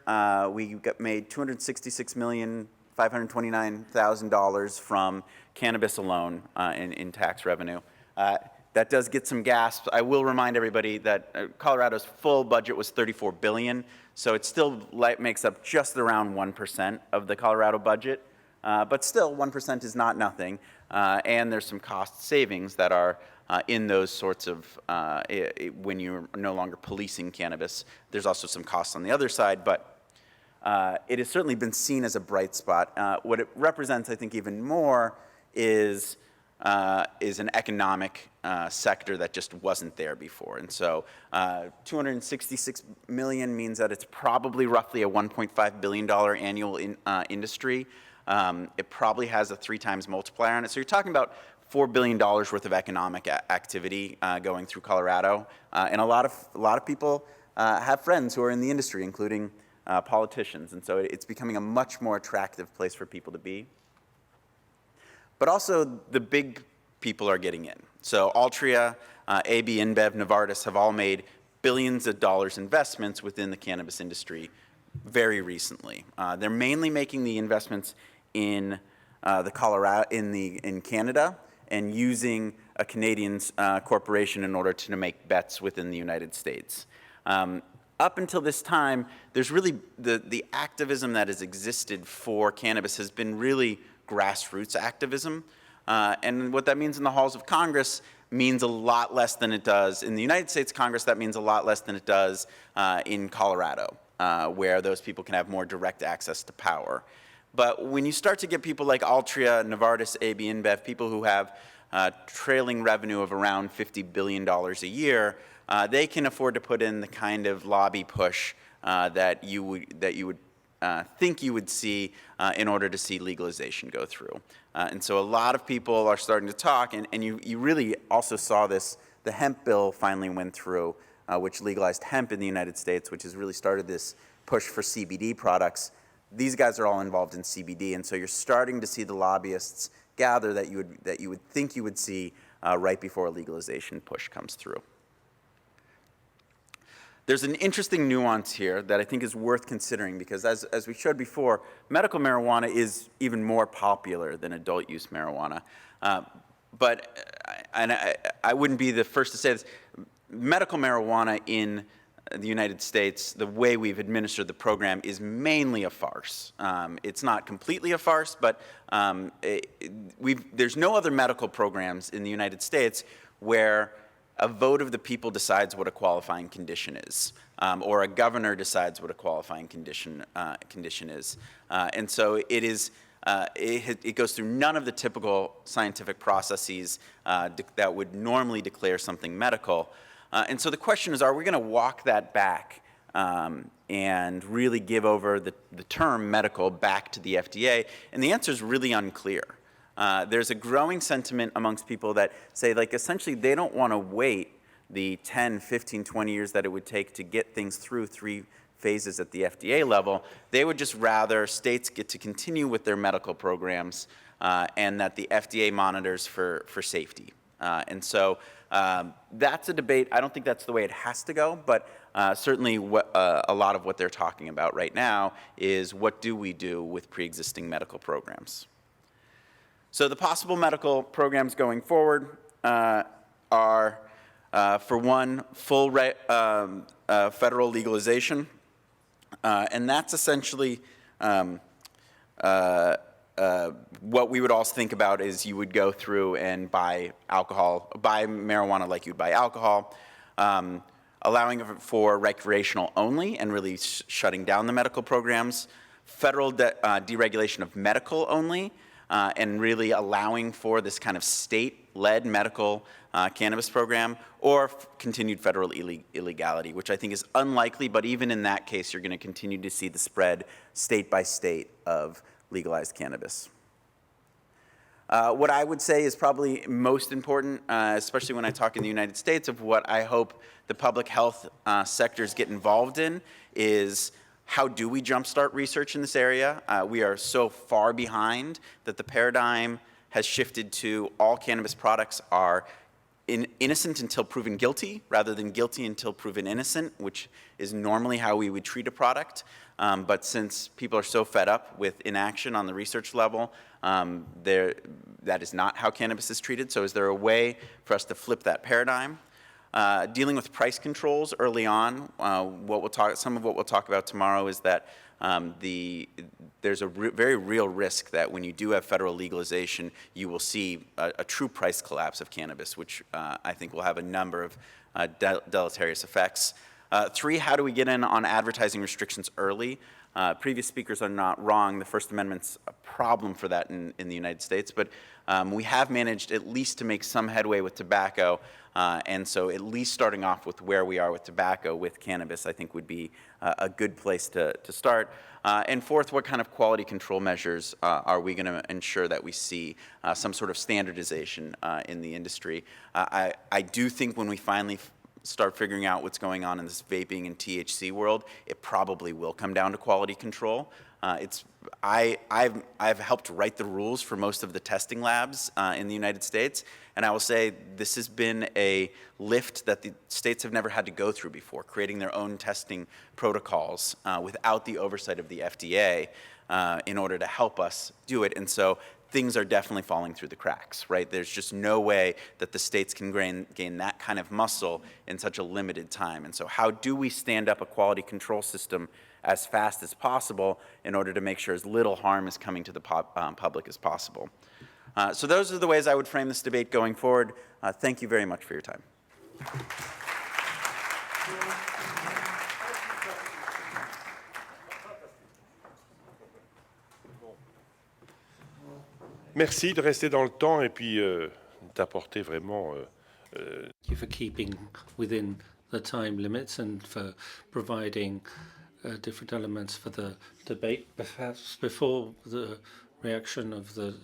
we made $266,529,000 from cannabis alone in tax revenue. That does get some gasps. I will remind everybody that Colorado's full budget was $34 billion, so it still makes up just around 1% of the Colorado budget. But still, 1% is not nothing, and there's some cost savings that are in those sorts of, when you're no longer policing cannabis. There's also some costs on the other side, but it has certainly been seen as a bright spot. What it represents, I think, even more is an economic sector that just wasn't there before. And so $266 million means that it's probably roughly a $1.5 billion annual industry. It probably has a 3 times multiplier on it. So you're talking about $4 billion worth of economic activity going through Colorado. And a lot of people have friends who are in the industry, including politicians. And so it's becoming a much more attractive place for people to be. But also the big people are getting in. So Altria, AB InBev, Novartis have all made billions of dollars investments within the cannabis industry very recently. They're mainly making the investments in in Canada and using a Canadian corporation in order to make bets within the United States. Up until this time, there's really the activism that has existed for cannabis has been really grassroots activism. And what that means in the halls of Congress means a lot less than it does in the United States Congress. That means a lot less than it does in Colorado, where those people can have more direct access to power. But when you start to get people like Altria, Novartis, AB InBev, people who have trailing revenue of around $50 billion a year, they can afford to put in the kind of lobby push that you would think you would see in order to see legalization go through. And so a lot of people are starting to talk, and you really also saw this. The hemp bill finally went through, which legalized hemp in the United States, which has really started this push for CBD products. These guys are all involved in CBD, and so you're starting to see the lobbyists gather that you would think you would see right before a legalization push comes through. There's an interesting nuance here that I think is worth considering because as we showed before, medical marijuana is even more popular than adult use marijuana. But I wouldn't be the first to say this, medical marijuana in the United States, the way we've administered the program is mainly a farce. It's not completely a farce, but there's no other medical programs in the United States where a vote of the people decides what a qualifying condition is, or a governor decides what a qualifying condition is. And so it goes through none of the typical scientific processes that would normally declare something medical. And so the question is, are we going to walk that back and really give over the term medical back to the FDA? And the answer is really unclear. There's a growing sentiment amongst people that say, like, essentially they don't want to wait the 10, 15, 20 years that it would take to get things through 3 phases at the FDA level. They would just rather states get to continue with their medical programs and that the FDA monitors for safety. And so that's a debate. I don't think that's the way it has to go, but certainly a lot of what they're talking about right now is what do we do with pre-existing medical programs. So the possible medical programs going forward are, for one, full federal legalization, and that's essentially what we would also think about is you would go through and buy marijuana like you'd buy alcohol, allowing for recreational only and really shutting down the medical programs, federal deregulation of medical only, and really allowing for this kind of state-led medical cannabis program, or continued federal illegality, which I think is unlikely, but even in that case, you're going to continue to see the spread state by state of legalized cannabis. What I would say is probably most important, especially when I talk in the United States, of what I hope the public health sectors get involved in is how do we jumpstart research in this area? We are so far behind that the paradigm has shifted to all cannabis products are innocent until proven guilty, rather than guilty until proven innocent, which is normally how we would treat a product. But since people are so fed up with inaction on the research level, that is not how cannabis is treated. So is there a way for us to flip that paradigm? Dealing with price controls early on, some of what we'll talk about tomorrow is that there's a very real risk that when you do have federal legalization, you will see a true price collapse of cannabis, which I think will have a number of deleterious effects. 3, how do we get in on advertising restrictions early? Previous speakers are not wrong. The First Amendment's a problem for that in the United States, but we have managed at least to make some headway with tobacco, and so at least starting off with where we are with tobacco, with cannabis, I think would be a good place to start. And 4th, what kind of quality control measures are we going to ensure that we see some sort of standardization in the industry? I do think when we finally start figuring out what's going on in this vaping and THC world, it probably will come down to quality control. I've helped write the rules for most of the testing labs in the United States, and I will say this has been a lift that the states have never had to go through before, creating their own testing protocols without the oversight of the FDA. in order to help us do it. And so things are definitely falling through the cracks, right? There's just no way that the states can gain that kind of muscle in such a limited time. And so how do we stand up a quality control system as fast as possible in order to make sure as little harm is coming to the public as possible? So those are the ways I would frame this debate going forward. Thank you very much for your time. Merci de rester dans le temps et puis d'apporter vraiment. Thank you for keeping within the time limits and for providing different elements for the debate. Perhaps before the reaction of the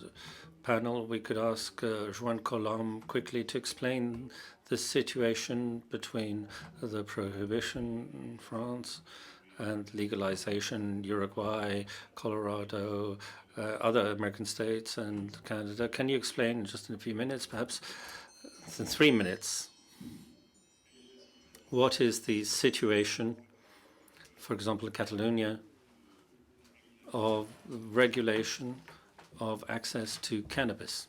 panel, we could ask Joan COLOM quickly to explain the situation between the prohibition in France and legalization in Uruguay, Colorado, other American states and Canada. Can you explain just in a few minutes, perhaps in 3 minutes, what is the situation, for example, in Catalonia, of regulation of access to cannabis?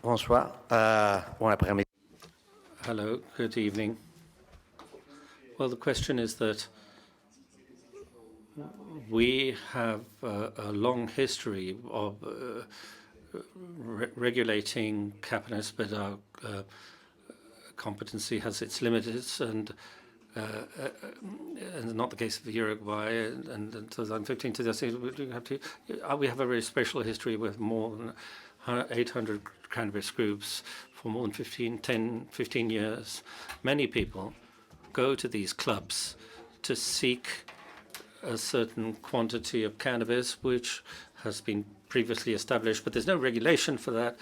Bonsoir. Bon après-midi. Hello, good evening. Well, the question is that we have a long history of regulating cannabis, but our competency has its limits, and not the case of Uruguay. And in 2015, 2016, we have a very special history with more than 800 cannabis groups for more than 15 years. Many people go to these clubs to seek a certain quantity of cannabis, which has been previously established, but there's no regulation for that.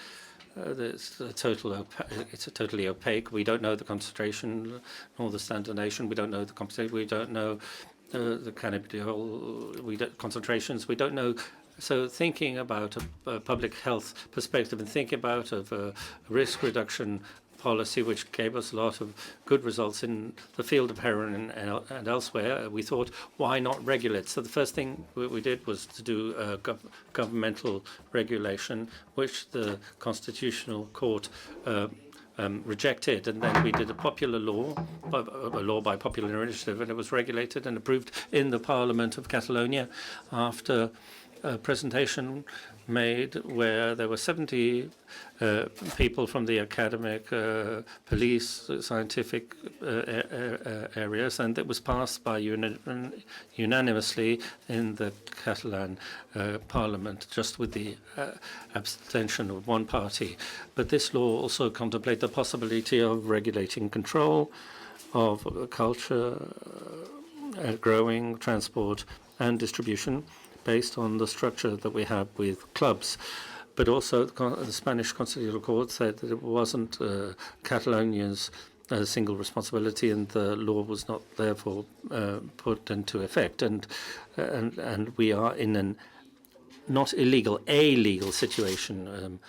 It's totally opaque. We don't know the concentration nor the standardization. We don't know the compensation. We don't know the cannabidiol concentrations. We don't know. So thinking about a public health perspective and thinking about a risk reduction policy, which gave us a lot of good results in the field of heroin and elsewhere, we thought, why not regulate? So the first thing we did was to do a governmental regulation, which the Constitutional Court rejected, and then we did a popular law, a law by popular initiative, and it was regulated and approved in the Parliament of Catalonia after a presentation made where there were 70 people from the academic, police, scientific areas, and it was passed by unanimously in the Catalan parliament, just with the abstention of one party. But this law also contemplated the possibility of regulating control of culture, growing, transport, and distribution, based on the structure that we have with clubs. But also the Spanish Constitutional Court said that it wasn't Catalonia's single responsibility, and the law was not therefore put into effect. And we are in an not illegal, a legal situation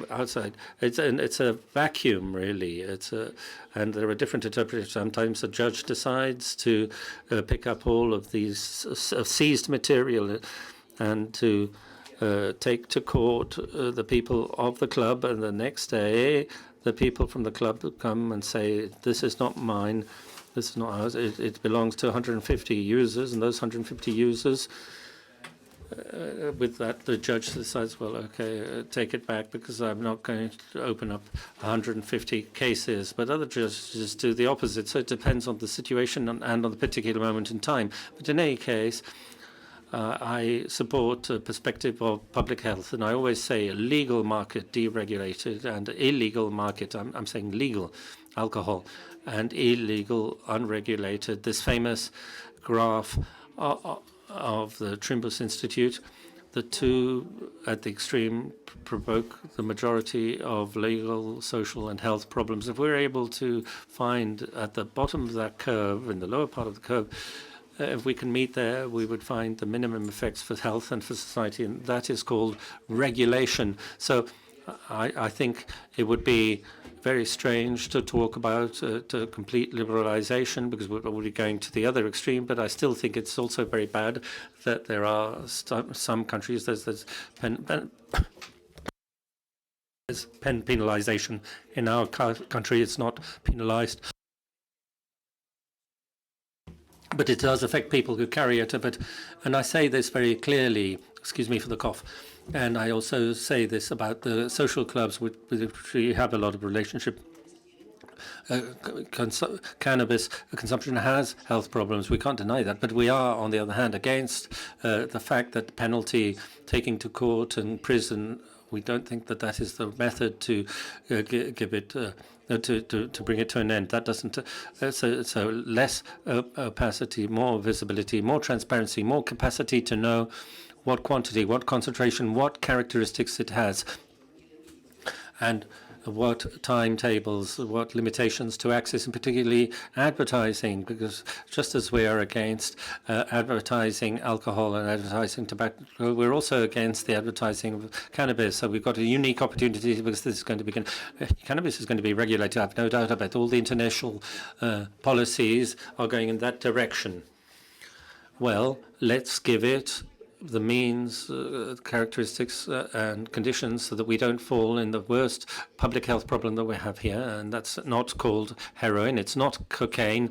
outside. It's a vacuum, really. And there are different interpretations. Sometimes a judge decides to pick up all of these seized material and to take to court the people of the club, and the next day the people from the club come and say, this is not mine, this is not ours, it belongs to 150 users, and those 150 users, with that, the judge decides, well, okay, take it back because I'm not going to open up 150 cases. But other judges do the opposite. So it depends on the situation and on the particular moment in time. But in any case, I support a perspective of public health. And I always say a legal market deregulated and illegal market, I'm saying legal alcohol, and illegal unregulated. This famous graph of the Trimbus Institute, the two at the extreme provoke the majority of legal, social, and health problems. If we're able to find at the bottom of that curve, in the lower part of the curve, if we can meet there, we would find the minimum effects for health and for society, and that is called regulation. So I think it would be very strange to talk about to complete liberalization because we're already going to the other extreme, but I still think it's also very bad that there are some countries, there's pen penalization. In our country, it's not penalized. But it does affect people who carry it. And I say this very clearly, excuse me for the cough, and I also say this about the social clubs with which we have a lot of relationship. Cannabis consumption has health problems. We can't deny that. But we are, on the other hand, against the fact that penalty, taking to court and prison, we don't think that that is the method to give it to bring it to an end. That doesn't. So less opacity, more visibility, more transparency, more capacity to know what quantity, what concentration, what characteristics it has, and what timetables, what limitations to access, and particularly advertising, because just as we are against advertising alcohol and advertising tobacco, we're also against the advertising of cannabis. So we've got a unique opportunity because this is going to be cannabis is going to be regulated. I have no doubt about it. All the international policies are going in that direction. Well, let's give it the means, characteristics and conditions so that we don't fall in the worst public health problem that we have here. And that's not called heroin, it's not cocaine,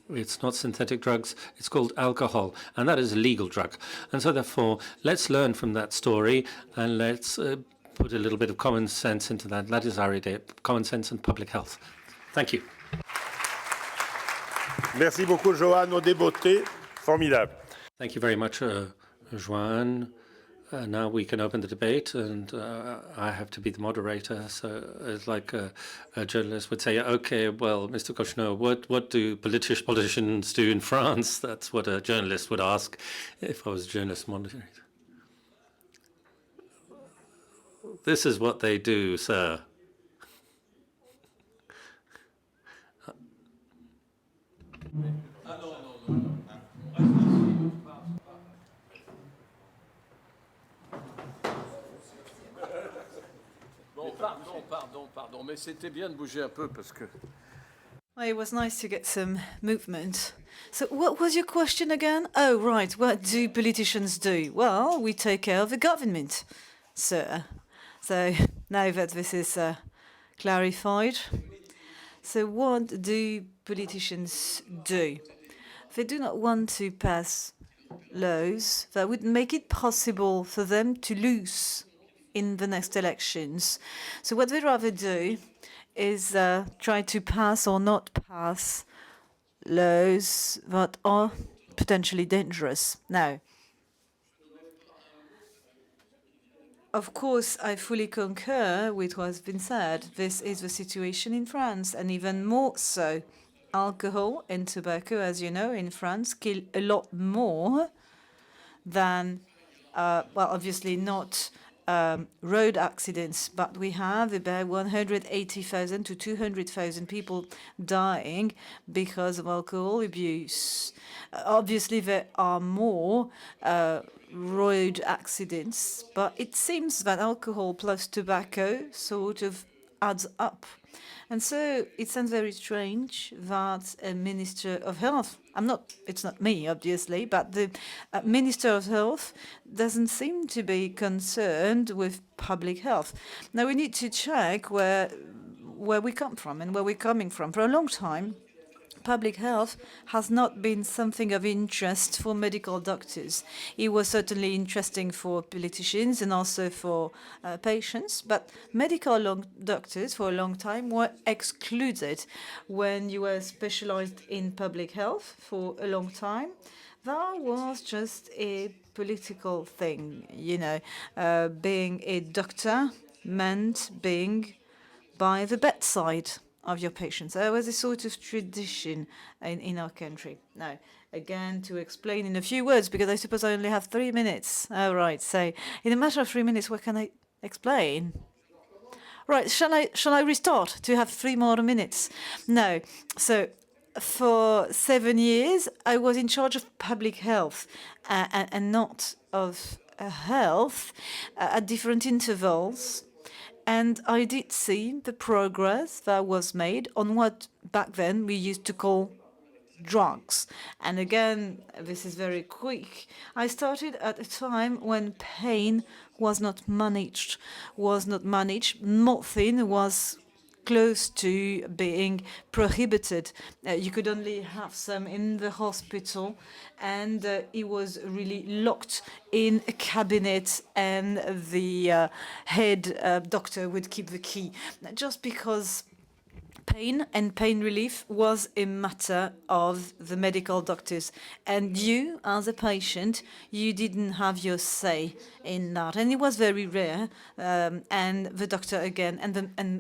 it's not synthetic drugs, it's called alcohol. And that is a legal drug. And so therefore, let's learn from that story and let's put a little bit of common sense into that. That is our idea, common sense and public health. Thank you. Merci beaucoup, Joan. Au débatté, formidable. Thank you very much, Joan. Now we can open the debate, and I have to be the moderator. So it's like a journalist would say, "Okay, well, Mr. KOUCHNER, what do politicians do in France?" That's what a journalist would ask if I was a journalist moderator. This is what they do, sir. Pardon, mais c'était bien de bouger un peu parce que. Well, it was nice to get some movement. So what was your question again? Oh, right. What do politicians do? Well, we take care of the government, sir. So now that this is clarified. So what do politicians do? They do not want to pass laws that would make it possible for them to lose in the next elections. So what they'd rather do is try to pass or not pass laws that are potentially dangerous. Now, of course, I fully concur with what has been said. This is the situation in France, and even more so. Alcohol and tobacco, as you know, in France, kill a lot more than, well, obviously not road accidents, but we have about 180,000 to 200,000 people dying because of alcohol abuse. Obviously, there are more road accidents, but it seems that alcohol plus tobacco sort of adds up. And so it sounds very strange that a Minister of Health, it's not me, obviously, but the Minister of Health doesn't seem to be concerned with public health. Now, we need to check where we come from and where we're coming from. For a long time, public health has not been something of interest for medical doctors. It was certainly interesting for politicians and also for patients, but medical doctors for a long time were excluded. When you were specialized in public health for a long time, that was just a political thing, you know. Being a doctor meant being by the bedside of your patients. There was a sort of tradition in our country. Now, again, to explain in a few words, because I suppose I only have 3 minutes. All right, so in a matter of 3 minutes, what can I explain? Right, shall I restart to have 3 more minutes? No. So for 7 years, I was in charge of public health and not of health at different intervals. And I did see the progress that was made on what back then we used to call drugs. And again, this is very quick. I started at a time when pain was not managed. Morphine was close to being prohibited. You could only have some in the hospital, and it was really locked in a cabinet, and the head doctor would keep the key, just because pain and pain relief was a matter of the medical doctors. And you, as a patient, you didn't have your say in that. And it was very rare. And the doctor again, and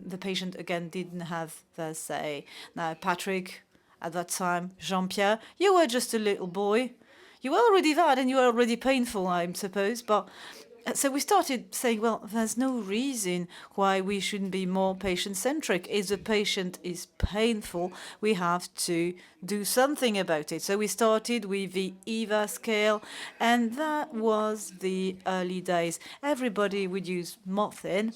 the patient again didn't have their say. Now, Patrick, at that time, Jean-Pierre, you were just a little boy. You were already that, and you were already painful, I suppose, but so we started saying, well, there's no reason why we shouldn't be more patient-centric. If the patient is painful, we have to do something about it. So we started with the EVA scale, and that was the early days. Everybody would use morphine,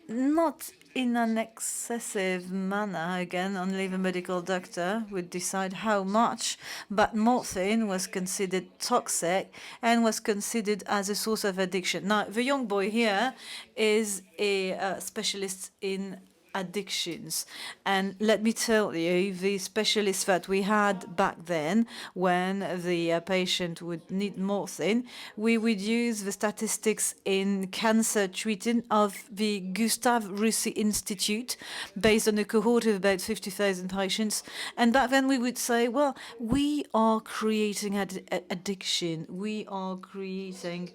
not in an excessive manner. Again, only the medical doctor would decide how much, but morphine was considered toxic and was considered as a source of addiction. Now, the young boy here is a specialist in addictions. And let me tell you, the specialists that we had back then, when the patient would need morphine, we would use the statistics in cancer treating of the Gustave Roussy Institute, based on a cohort of about 50,000 patients. And back then we would say, well, we are creating addiction. We are creating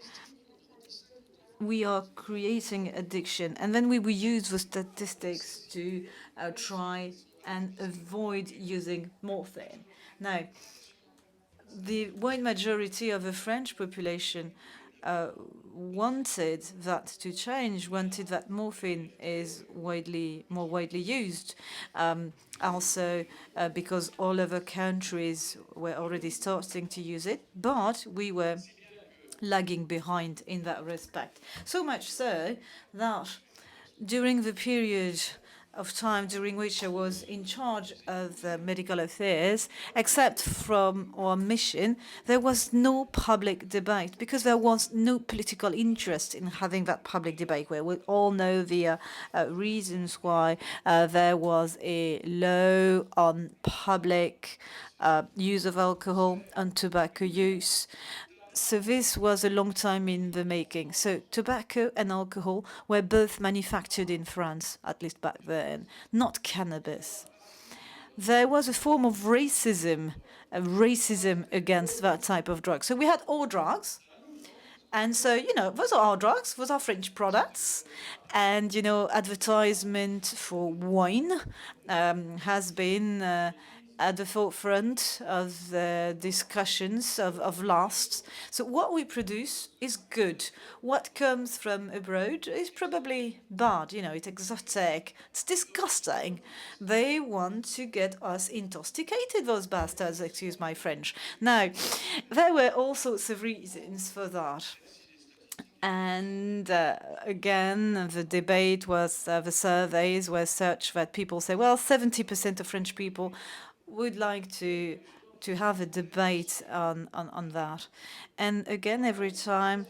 addiction. And then we will use the statistics to try and avoid using morphine. Now, the wide majority of the French population wanted that to change, wanted that morphine is more widely used. Also, because all other countries were already starting to use it, but we were lagging behind in that respect. So much so that during the period of time during which I was in charge of medical affairs, except from our mission, there was no public debate because there was no political interest in having that public debate, where we all know the reasons why there was a law on public use of alcohol and tobacco use. So this was a long time in the making. So tobacco and alcohol were both manufactured in France, at least back then, not cannabis. There was a form of racism against that type of drug. So we had all drugs. And so, those are our drugs, those are French products. And, advertisement for wine has been at the forefront of the discussions of last. So what we produce is good. What comes from abroad is probably bad. It's exotic. It's disgusting. They want to get us intoxicated, those bastards, excuse my French. Now, there were all sorts of reasons for that. And again, the debate was, the surveys were such that people say, well, 70% of French people would like to have a debate on that. And again, every time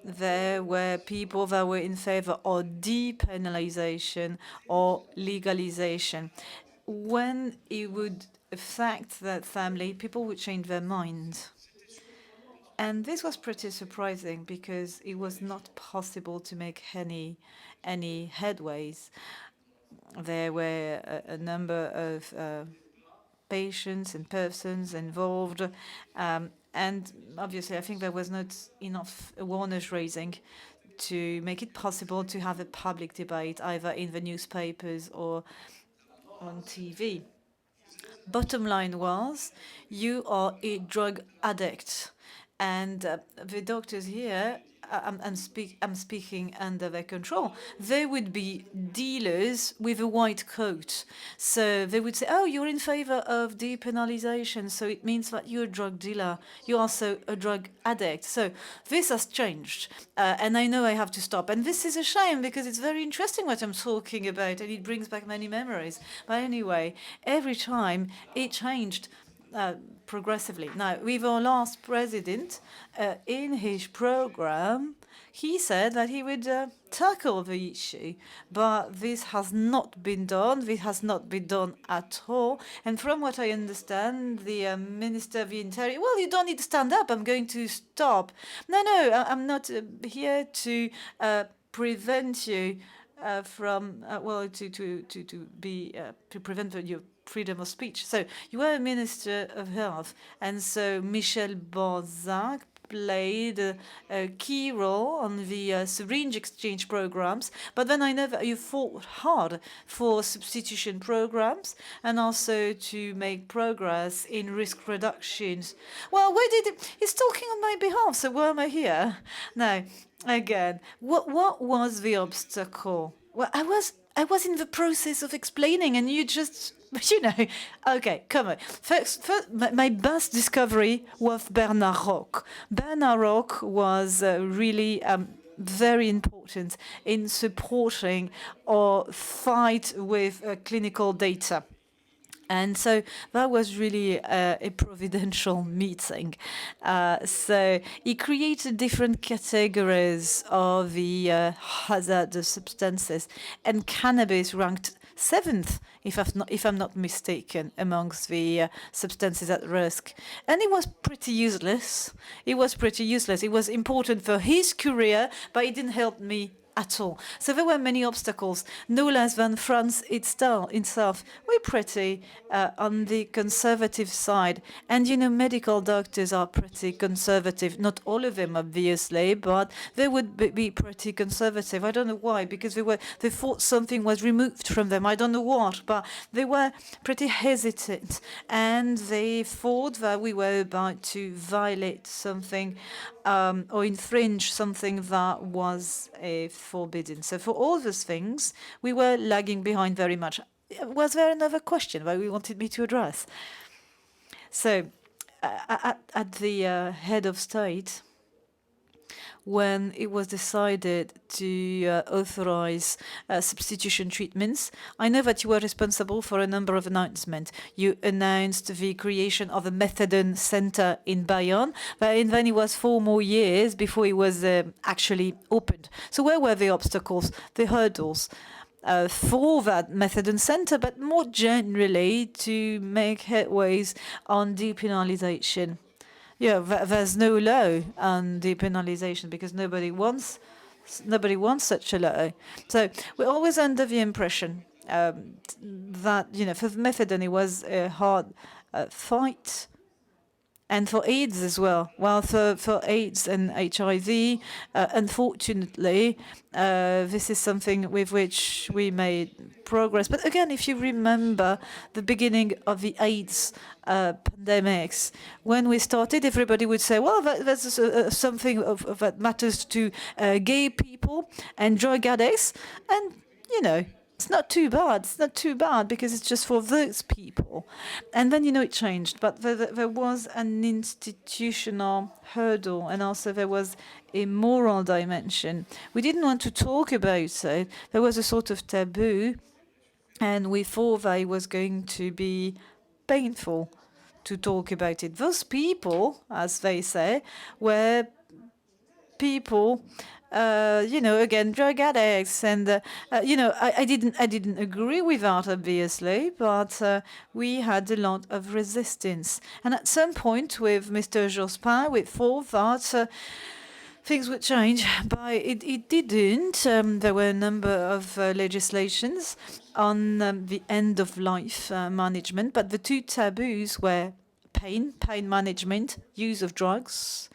there were people that were in favor of depenalization or legalization. When it would affect that family, people would change their mind. And this was pretty surprising because it was not possible to make any headways. There were a number of patients and persons involved. And obviously, I think there was not enough awareness raising to make it possible to have a public debate, either in the newspapers or on TV. Bottom line was, you are a drug addict. And the doctors here I'm speaking under their control, they would be dealers with a white coat. So they would say, oh, you're in favor of depenalization, so it means that you're a drug dealer. You're also a drug addict. So this has changed, and I know I have to stop. And this is a shame because it's very interesting what I'm talking about, and it brings back many memories. But anyway, every time it changed progressively. Now, with our last president, in his program, he said that he would tackle the issue, but this has not been done. This has not been done at all. And from what I understand, the Minister of the Interior, well, you don't need to stand up. I'm going to stop. No, I'm not here to prevent you from, well, to prevent your freedom of speech. So you were a Minister of Health, and so Michel Barzac played a key role on the syringe exchange programs, but then I know that you fought hard for substitution programs and also to make progress in risk reductions. Well, where did it? He's talking on my behalf, so why am I here? Now, again, what was the obstacle? Well, I was in the process of explaining, and you just, you know, okay, come on. First, my best discovery was Bernard Roque. Bernard Roque was really very important in supporting our fight with clinical data. And so that was really a providential meeting. So he created different categories of the hazardous substances, and cannabis ranked 7th, if I'm not mistaken, amongst the substances at risk. And it was pretty useless. It was important for his career, but it didn't help me at all. So there were many obstacles, no less than France itself. We're pretty on the conservative side. And, you know, medical doctors are pretty conservative. Not all of them, obviously, but they would be pretty conservative. I don't know why, because they thought something was removed from them. I don't know what, but they were pretty hesitant. And they thought that we were about to violate something or infringe something that was forbidden. So for all those things, we were lagging behind very much. Was there another question that you wanted me to address? So at the head of state, when it was decided to authorize substitution treatments, I know that you were responsible for a number of announcements. You announced the creation of a methadone center in Bayonne, and then it was 4 more years before it was actually opened. So where were the obstacles, the hurdles for that methadone center, but more generally to make headways on depenalization? Yeah, there's no law on depenalization because nobody wants such a law. So we're always under the impression that, you know, for methadone it was a hard fight, and for AIDS as well. Well, for AIDS and HIV, unfortunately, this is something with which we made progress. But again, if you remember the beginning of the AIDS pandemics, when we started, everybody would say, well, that's something that matters to gay people and drug addicts. And, you know, it's not too bad. It's not too bad because it's just for those people. And then, you know, it changed. But there was an institutional hurdle, and also there was a moral dimension. We didn't want to talk about it. There was a sort of taboo, and we thought that it was going to be painful to talk about it. Those people, as they say, were people, you know, again, drug addicts, and you know, I didn't agree with that, obviously, but we had a lot of resistance. And at some point, with Mr. Jospin, we thought that things would change, but it didn't. There were a number of legislations on the end-of-life management, but the 2 taboos were pain management, use of drugs,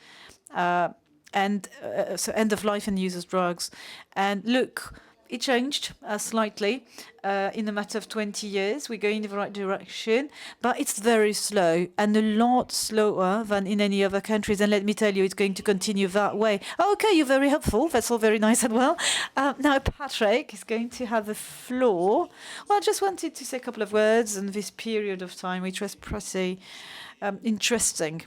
and so end of life and use of drugs. And look, it changed slightly in a matter of 20 years. We're going in the right direction, but it's very slow and a lot slower than in any other countries. And let me tell you, it's going to continue that way. Okay, you're very helpful. That's all very nice as well. Now, Patrick is going to have the floor. Well, I just wanted to say a couple of words on this period of time, which was pretty interesting.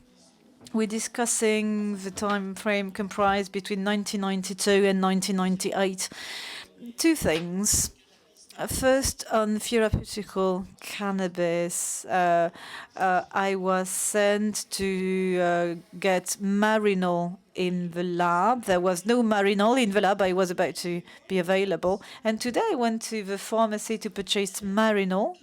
We're discussing the time frame comprised between 1992 and 1998. Two things. First, on therapeutical cannabis, I was sent to get Marinol in the lab. There was no Marinol in the lab. I was about to be available. And today I went to the pharmacy to purchase Marinol.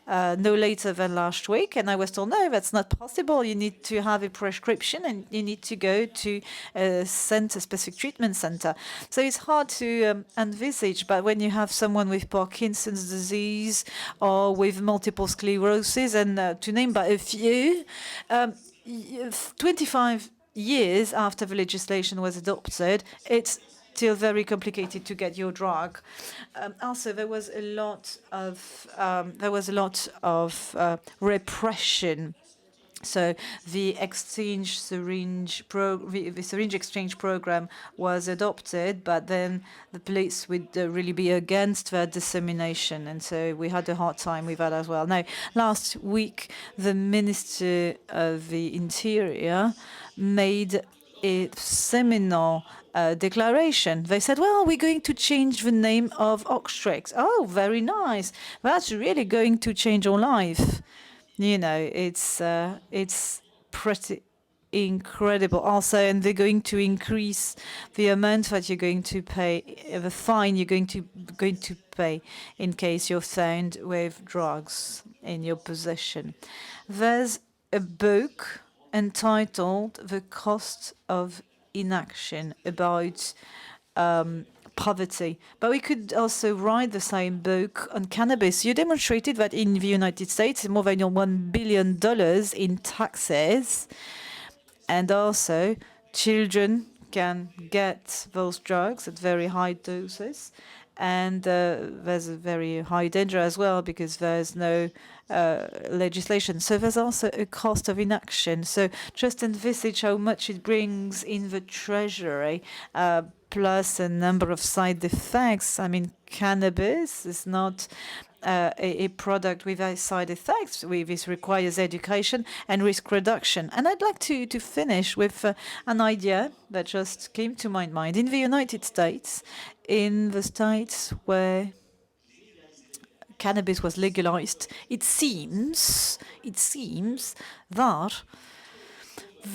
No later than last week, and I was told, no, that's not possible. You need to have a prescription and you need to go to a center, specific treatment center. So it's hard to envisage, but when you have someone with Parkinson's disease or with multiple sclerosis, and to name but a few, 25 years after the legislation was adopted, it's still very complicated to get your drug. Also, there was a lot of repression. So the syringe exchange program was adopted, but then the police would really be against that dissemination, and so we had a hard time with that as well. Now, last week, the Minister of the Interior made a seminal declaration. They said, well, we're going to change the name of Echec. Oh, very nice. That's really going to change our life. You know, it's pretty incredible. Also, and they're going to increase the amount that you're going to pay, the fine you're going to pay in case you're found with drugs in your possession. There's a book entitled The Cost of Inaction about poverty. But we could also write the same book on cannabis. You demonstrated that in the United States, more than $1 billion in taxes, and also children can get those drugs at very high doses. And there's a very high danger as well because there's no legislation. So there's also a cost of inaction. So just envisage how much it brings in the treasury, plus a number of side effects. I mean, cannabis is not a product without side effects. This requires education and risk reduction. And I'd like to finish with an idea that just came to my mind. In the United States, in the states where cannabis was legalized, it seems that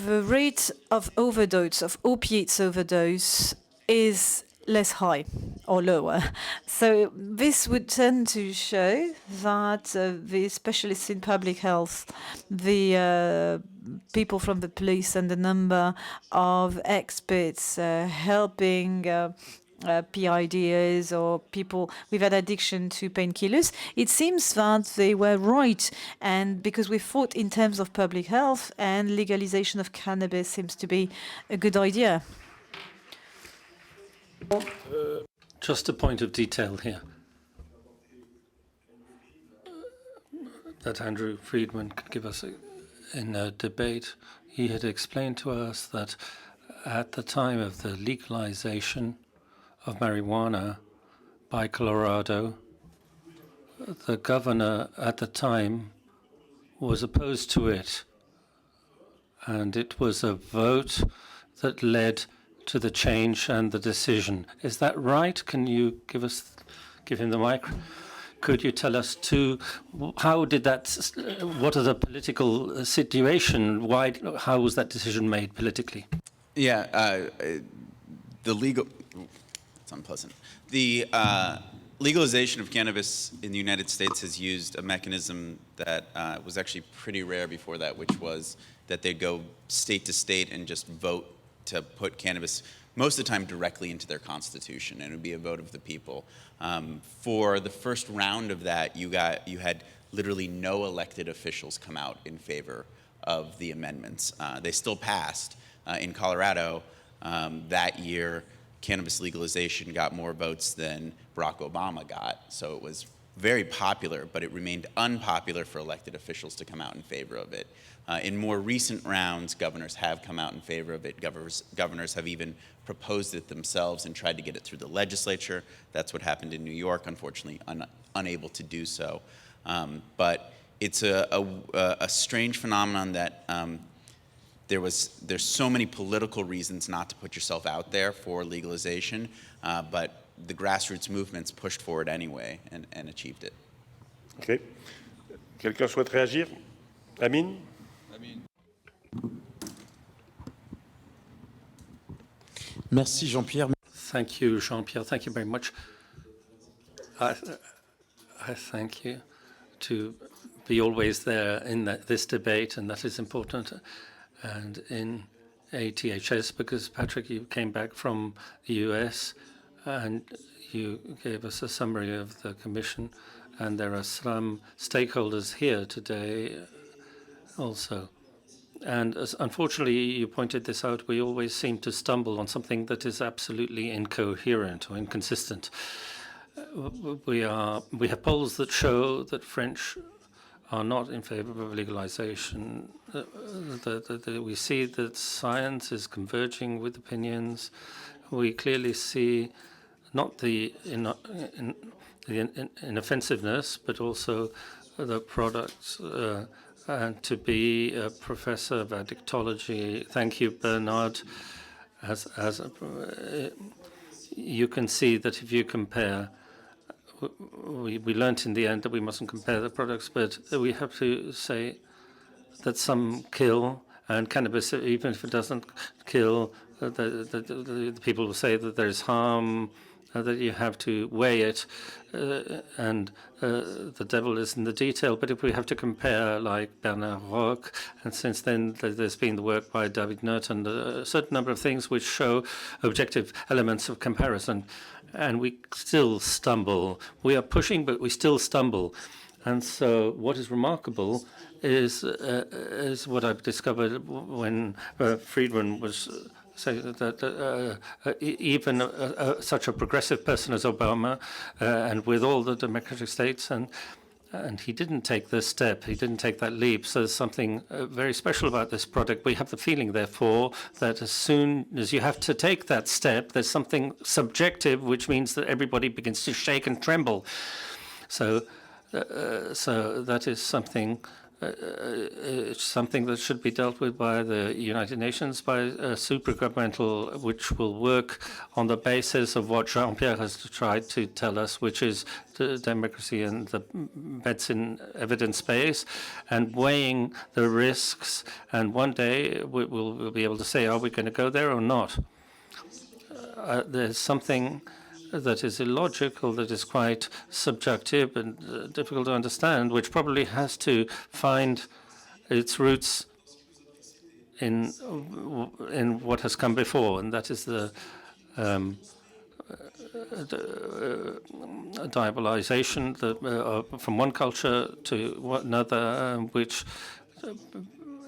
the rate of overdose, of opiates overdose, is less high or lower. So this would tend to show that the specialists in public health, the people from the police, and the number of experts helping PIDs or people with an addiction to painkillers, it seems that they were right. And because we thought in terms of public health, and legalization of cannabis seems to be a good idea. Just a point of detail here that Andrew Freedman could give us in a debate. He had explained to us that at the time of the legalization of marijuana by Colorado, the governor at the time was opposed to it, and it was a vote that led to the change and the decision. Is that right? Can you give him the mic? Could you tell us too, how did that, what are the political situation? How was that decision made politically? Yeah, it's unpleasant. The legalization of cannabis in the United States has used a mechanism that was actually pretty rare before that, which was that they'd go state to state and just vote to put cannabis most of the time directly into their constitution, and it would be a vote of the people. For the first round of that, you had literally no elected officials come out in favor of the amendments. They still passed in Colorado that year. cannabis legalization got more votes than Barack Obama got. So it was very popular, but it remained unpopular for elected officials to come out in favor of it. In more recent rounds, governors have come out in favor of it. Governors have even proposed it themselves and tried to get it through the legislature. That's what happened in New York, unfortunately, unable to do so. But it's a strange phenomenon that there's so many political reasons not to put yourself out there for legalization, but the grassroots movements pushed for it anyway and achieved it. OK. Quelqu'un souhaite réagir? Amine? Merci Jean-Pierre. Thank you, Jean-Pierre. Thank you very much. I thank you to be always there in this debate, and that is important. And in ATHS, because Patrick, you came back from the US and you gave us a summary of the Commission, and there are some stakeholders here today also. And unfortunately, you pointed this out, we always seem to stumble on something that is absolutely incoherent or inconsistent. We have polls that show that French are not in favor of legalization. We see that science is converging with opinions. We clearly see not the inoffensiveness, but also the products. And to be a professor of addictology, thank you, Bernard. You can see that if you compare, we learned in the end that we mustn't compare the products, but we have to say that some kill, and cannabis, even if it doesn't kill, the people will say that there's harm, that you have to weigh it, and the devil is in the detail. But if we have to compare, like Bernard Roque, and since then there's been the work by David Nert and a certain number of things which show objective elements of comparison, and we still stumble. We are pushing, but we still stumble. And so what is remarkable is what I've discovered when FREEDMAN was saying that even such a progressive person as Obama, and with all the democratic states, and he didn't take this step, he didn't take that leap. So there's something very special about this product. We have the feeling, therefore, that as soon as you have to take that step, there's something subjective, which means that everybody begins to shake and tremble. So that is something that should be dealt with by the United Nations, by a supragovernmental, which will work on the basis of what Jean-Pierre has tried to tell us, which is the democracy and the medicine evidence base, and weighing the risks. And one day we'll be able to say, are we going to go there or not? There's something that is illogical, that is quite subjective and difficult to understand, which probably has to find its roots in what has come before, and that is the diabolization from one culture to another, which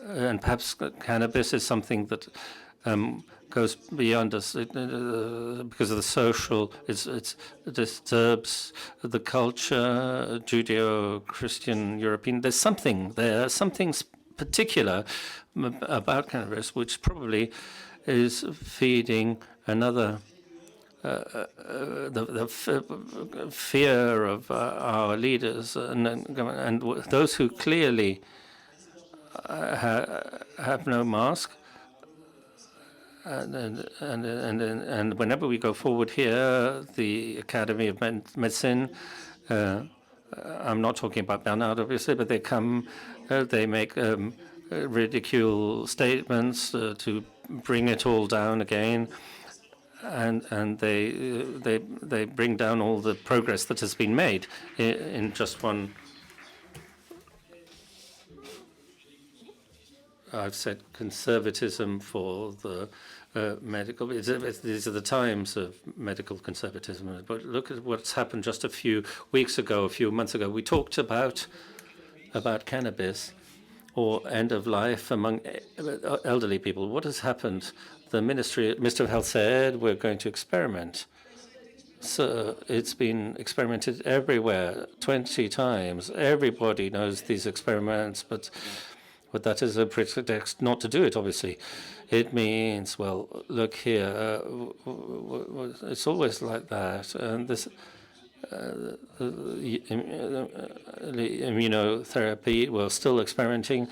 and perhaps cannabis is something that goes beyond us because of the social. It disturbs the culture, Judeo-Christian, European. There's something there, something particular about cannabis, which probably is feeding another the fear of our leaders and those who clearly have no mask. And whenever we go forward here, the Academy of Medicine, I'm not talking about Bernard, obviously, but they come, they make ridicule statements to bring it all down again, and they bring down all the progress that has been made in just one. I've said conservatism for the medical. These are the times of medical conservatism. But look at what's happened just a few weeks ago, a few months ago. We talked about cannabis or end of life among elderly people. What has happened? the Minister of Health said we're going to experiment. So it's been experimented everywhere, 20 times. Everybody knows these experiments, but that is a pretext not to do it, obviously. It means, well, look here, it's always like that. And this immunotherapy, we're still experimenting,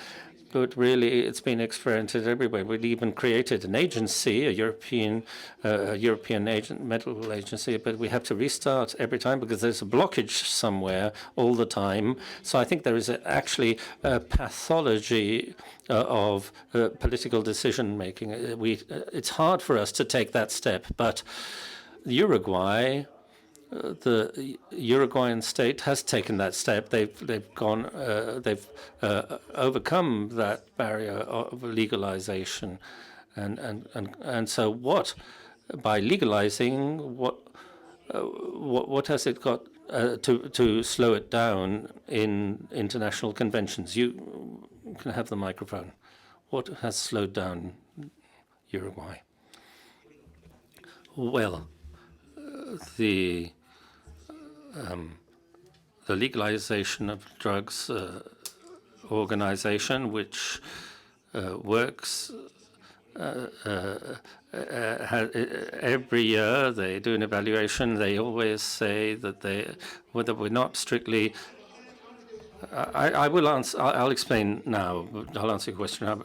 but really it's been experimented everywhere. We even created an agency, a European medical agency, but we have to restart every time because there's a blockage somewhere all the time. So I think there is actually a pathology of political decision-making. It's hard for us to take that step, but Uruguay, the Uruguayan state has taken that step. They've overcome that barrier of legalization, and so what? By legalizing, what has it got to slow it down in international conventions? You can have the microphone. What has slowed down Uruguay? Well, the legalization of drugs organization, which works every year. They do an evaluation. They always say that whether we're not strictly. I will answer. I'll explain now. I'll answer your question now.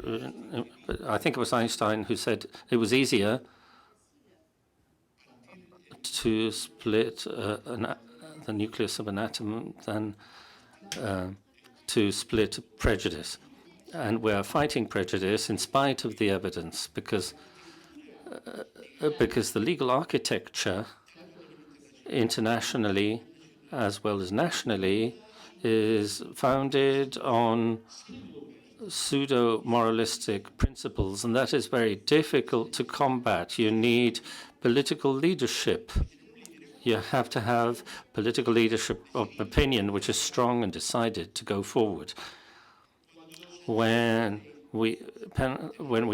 But I think it was Einstein who said it was easier to split the nucleus of an atom than to split prejudice. And we're fighting prejudice in spite of the evidence because the legal architecture internationally as well as nationally is founded on pseudo-moralistic principles, and that is very difficult to combat. You need political leadership. You have to have political leadership of opinion which is strong and decided to go forward. When we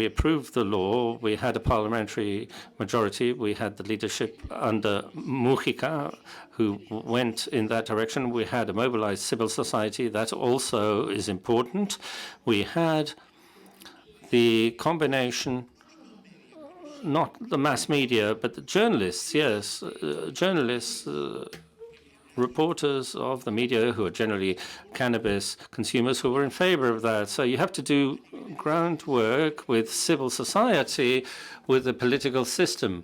approved the law, we had a parliamentary majority. We had the leadership under Mujica, who went in that direction. We had a mobilized civil society. That also is important. We had the combination, not the mass media, but the journalists, yes, journalists, reporters of the media who are generally cannabis consumers who were in favor of that. So you have to do groundwork with civil society, with the political system.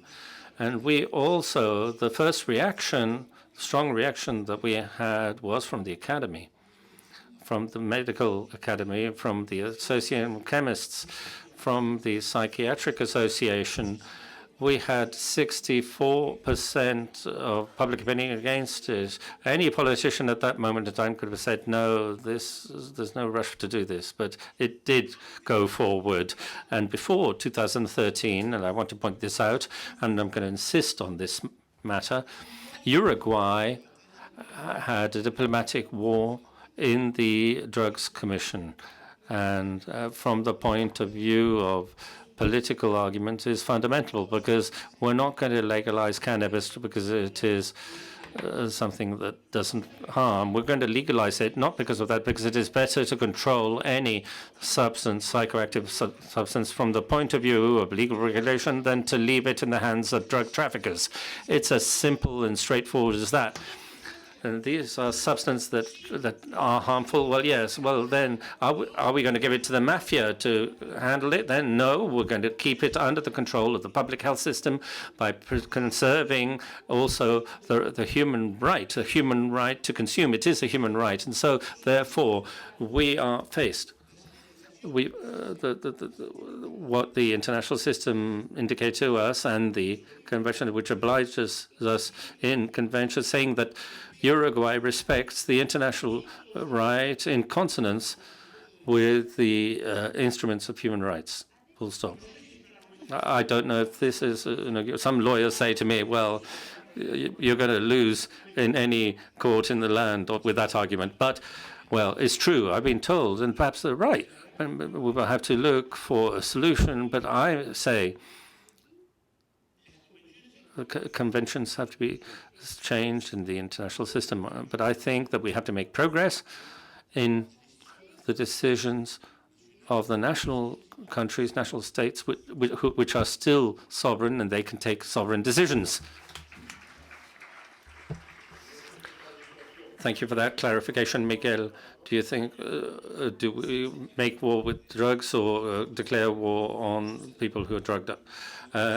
And we also, the first reaction, strong reaction that we had was from the academy, from the medical academy, from the Association of Chemists, from the Psychiatric Association. We had 64% of public opinion against it. Any politician at that moment in time could have said, no, there's no rush to do this. But it did go forward. And before 2013, and I want to point this out, and I'm going to insist on this matter, Uruguay had a diplomatic war in the Drugs Commission. And from the point of view of political argument is fundamental, because we're not going to legalize cannabis because it is something that doesn't harm. We're going to legalize it not because of that, because it is better to control any substance, psychoactive substance, from the point of view of legal regulation than to leave it in the hands of drug traffickers. It's as simple and straightforward as that. And these are substances that are harmful. Well, yes. Well, then, are we going to give it to the mafia to handle it? Then, no. We're going to keep it under the control of the public health system by conserving also the human right to consume. It is a human right, and so therefore we are faced. What the international system indicates to us, and the convention which obliges us in convention, saying that Uruguay respects the international right in consonance with the instruments of human rights. Full stop. I don't know if this is, some lawyers say to me, well, you're going to lose in any court in the land with that argument. But, well, it's true. I've been told, and perhaps they're right. We will have to look for a solution. But I say conventions have to be changed in the international system. But I think that we have to make progress in the decisions of the national countries, national states, which are still sovereign, and they can take sovereign decisions. Thank you for that clarification, Miguel. Do you think, do we make war with drugs or declare war on people who are drugged up?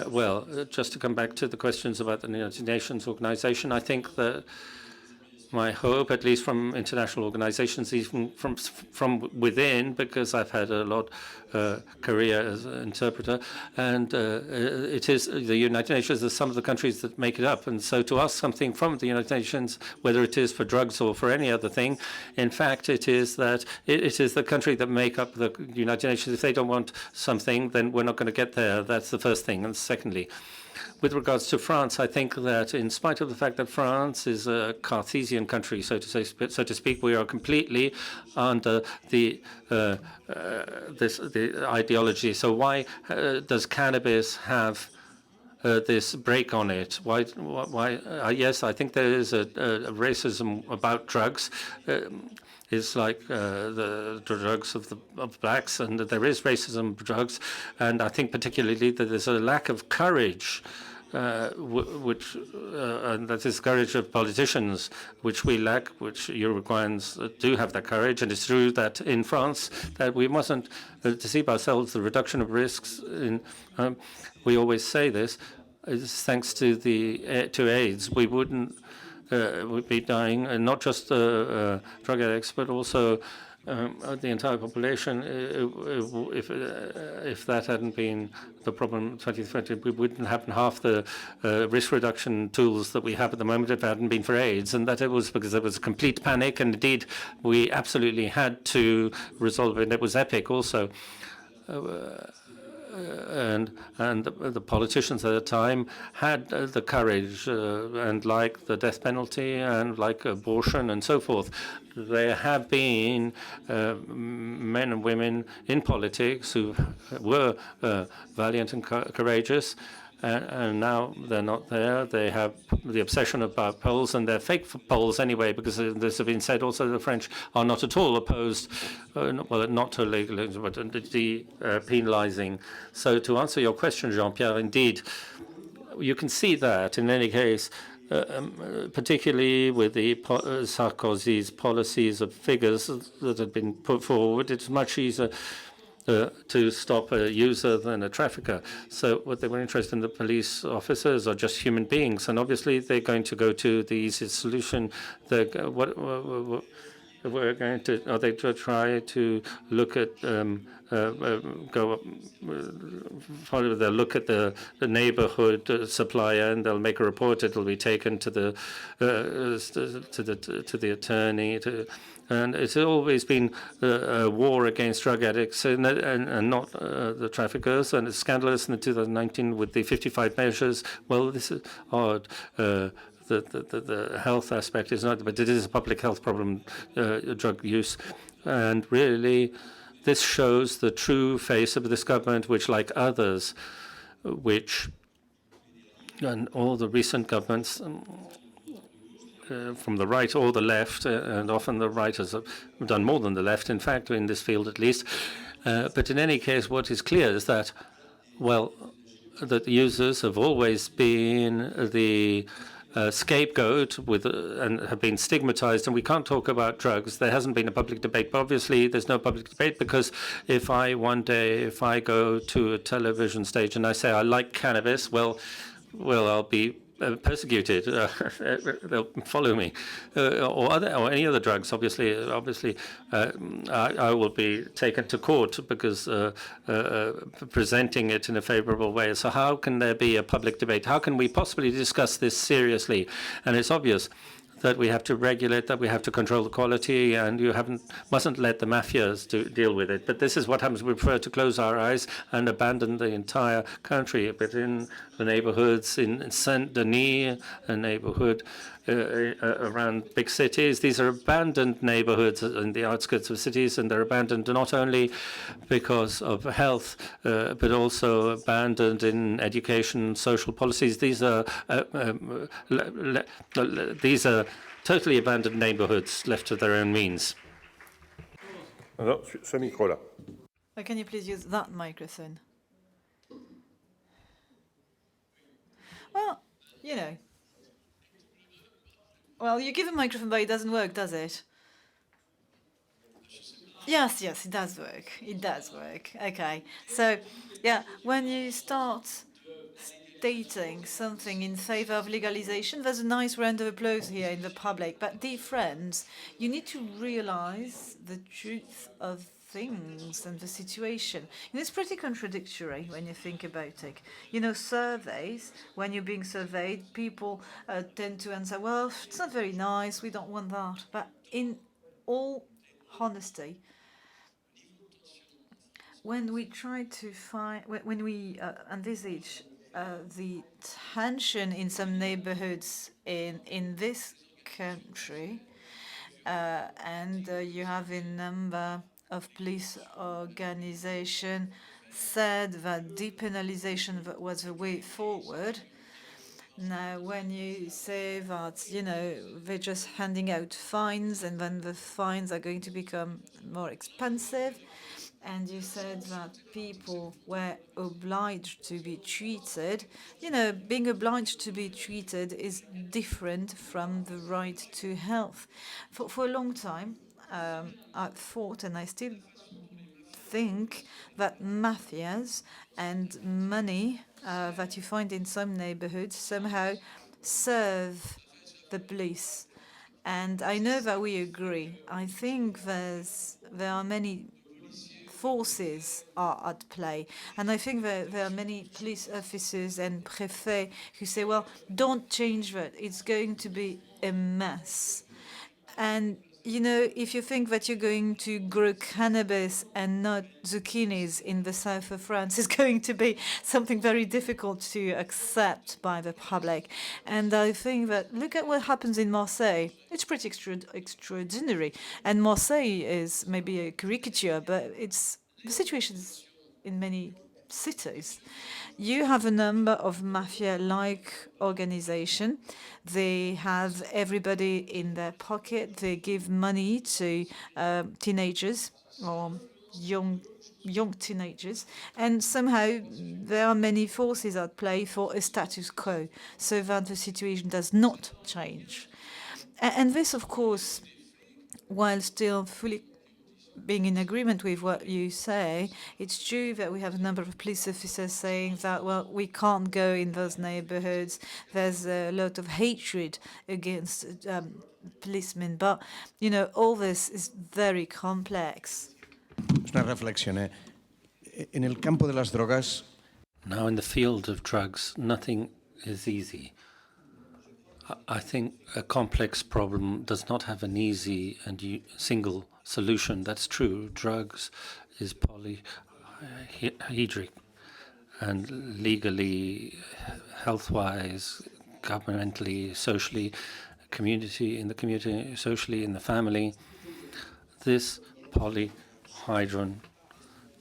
Well, just to come back to the questions about the United Nations organization, I think that my hope, at least from international organizations, even from within, because I've had a lot career as an interpreter, and it is the United Nations are some of the countries that make it up. And so to ask something from the United Nations, whether it is for drugs or for any other thing, in fact, it is that it is the country that make up the United Nations. If they don't want something, then we're not going to get there. That's the first thing. And secondly, with regards to France, I think that in spite of the fact that France is a Cartesian country, so to speak, we are completely under the ideology. So why does cannabis have this break on it? Why? Yes, I think there is a racism about drugs. Is like the drugs of blacks, and there is racism of drugs, and I think particularly that there's a lack of courage, and that is courage of politicians, which we lack, which Uruguayans do have that courage, and it's true that in France that we mustn't deceive ourselves. The reduction of risks in we always say this is thanks to AIDS. We wouldn't. Would be dying, and not just drug addicts, but also the entire population. If that hadn't been the problem in 2020, we wouldn't have half the risk reduction tools that we have at the moment if it hadn't been for AIDS. And that it was because there was a complete panic, and indeed we absolutely had to resolve it. And it was epic also. And the politicians at the time had the courage, and like the death penalty and like abortion and so forth, there have been men and women in politics who were valiant and courageous. And now they're not there. They have the obsession about polls, and they're fake polls anyway, because this has been said also, the French are not at all opposed, well, not to legalizing, but depenalizing. So to answer your question, Jean-Pierre, indeed, you can see that in any case, particularly with the Sarkozy's policies of figures that have been put forward, it's much easier to stop a user than a trafficker. So what they were interested in, the police officers are just human beings, and obviously they're going to go to the easiest solution. We're going to, are they to try to look at they'll look at the neighborhood supplier, and they'll make a report. It'll be taken to the attorney. And it's always been a war against drug addicts and not the traffickers. And it's scandalous in 2019 with the 55 measures. Well, this is odd. The health aspect is not, but it is a public health problem, drug use. And really, this shows the true face of this government, which, like others, and all the recent governments, from the right or the left, and often the right has done more than the left, in fact, in this field at least. But in any case, what is clear is that, well, that the users have always been the scapegoat and have been stigmatized, and we can't talk about drugs. There hasn't been a public debate, but obviously there's no public debate, because if I go to a television stage and I say I like cannabis, well, I'll be persecuted. They'll follow me, or any other drugs. Obviously, I will be taken to court because presenting it in a favorable way. So how can there be a public debate? How can we possibly discuss this seriously? And it's obvious that we have to regulate, that we have to control the quality, and you mustn't let the mafias deal with it. But this is what happens. We prefer to close our eyes and abandon the entire country. But in the neighborhoods, in Saint-Denis, a neighborhood, around big cities. These are abandoned neighborhoods in the outskirts of cities, and they're abandoned not only because of health, but also abandoned in education, social policies. These are totally abandoned neighborhoods left to their own means. Non, ce micro-là. Can you please use that microphone? Well, you know. Well, you give a microphone, but it doesn't work, does it? Yes, yes, it does work. It does work. Okay. So, yeah, when you start stating something in favor of legalization, there's a nice round of applause here in the public. But, dear friends, you need to realize the truth of things and the situation. And it's pretty contradictory when you think about it. You know, surveys, when you're being surveyed, people tend to answer, well, it's not very nice, we don't want that. But in all honesty, when we try to find, when we envisage the tension in some neighborhoods in this country, and you have a number of police organizations said that depenalization was the way forward. Now, when you say that, you know, they're just handing out fines and then the fines are going to become more expensive, and you said that people were obliged to be treated, you know, being obliged to be treated is different from the right to health. For a long time, I thought, and I still think, that mafias and money that you find in some neighborhoods somehow serve the police. And I know that we agree. I think there are many forces are at play. And I think that there are many police officers and préfets who say, well, don't change that. It's going to be a mess. And, you know, if you think that you're going to grow cannabis and not zucchinis in the south of France, it's going to be something very difficult to accept by the public. And I think that, look at what happens in Marseille. It's pretty extraordinary. And Marseille is maybe a caricature, but it's the situation is in many cities. You have a number of mafia-like organizations. They have everybody in their pocket. They give money to teenagers or young teenagers, and somehow there are many forces at play for a status quo, so that the situation does not change. And this, of course, while still fully being in agreement with what you say, it's true that we have a number of police officers saying that, well, we can't go in those neighborhoods. There's a lot of hatred against policemen. But, you know, all this is very complex. Una reflexión. En el campo de las drogas. Now, in the field of drugs, nothing is easy. I think a complex problem does not have an easy and single solution. That's true. Drugs is polyhedric, and legally, health-wise, governmentally, socially, in the community, socially, in the family, this polyhedron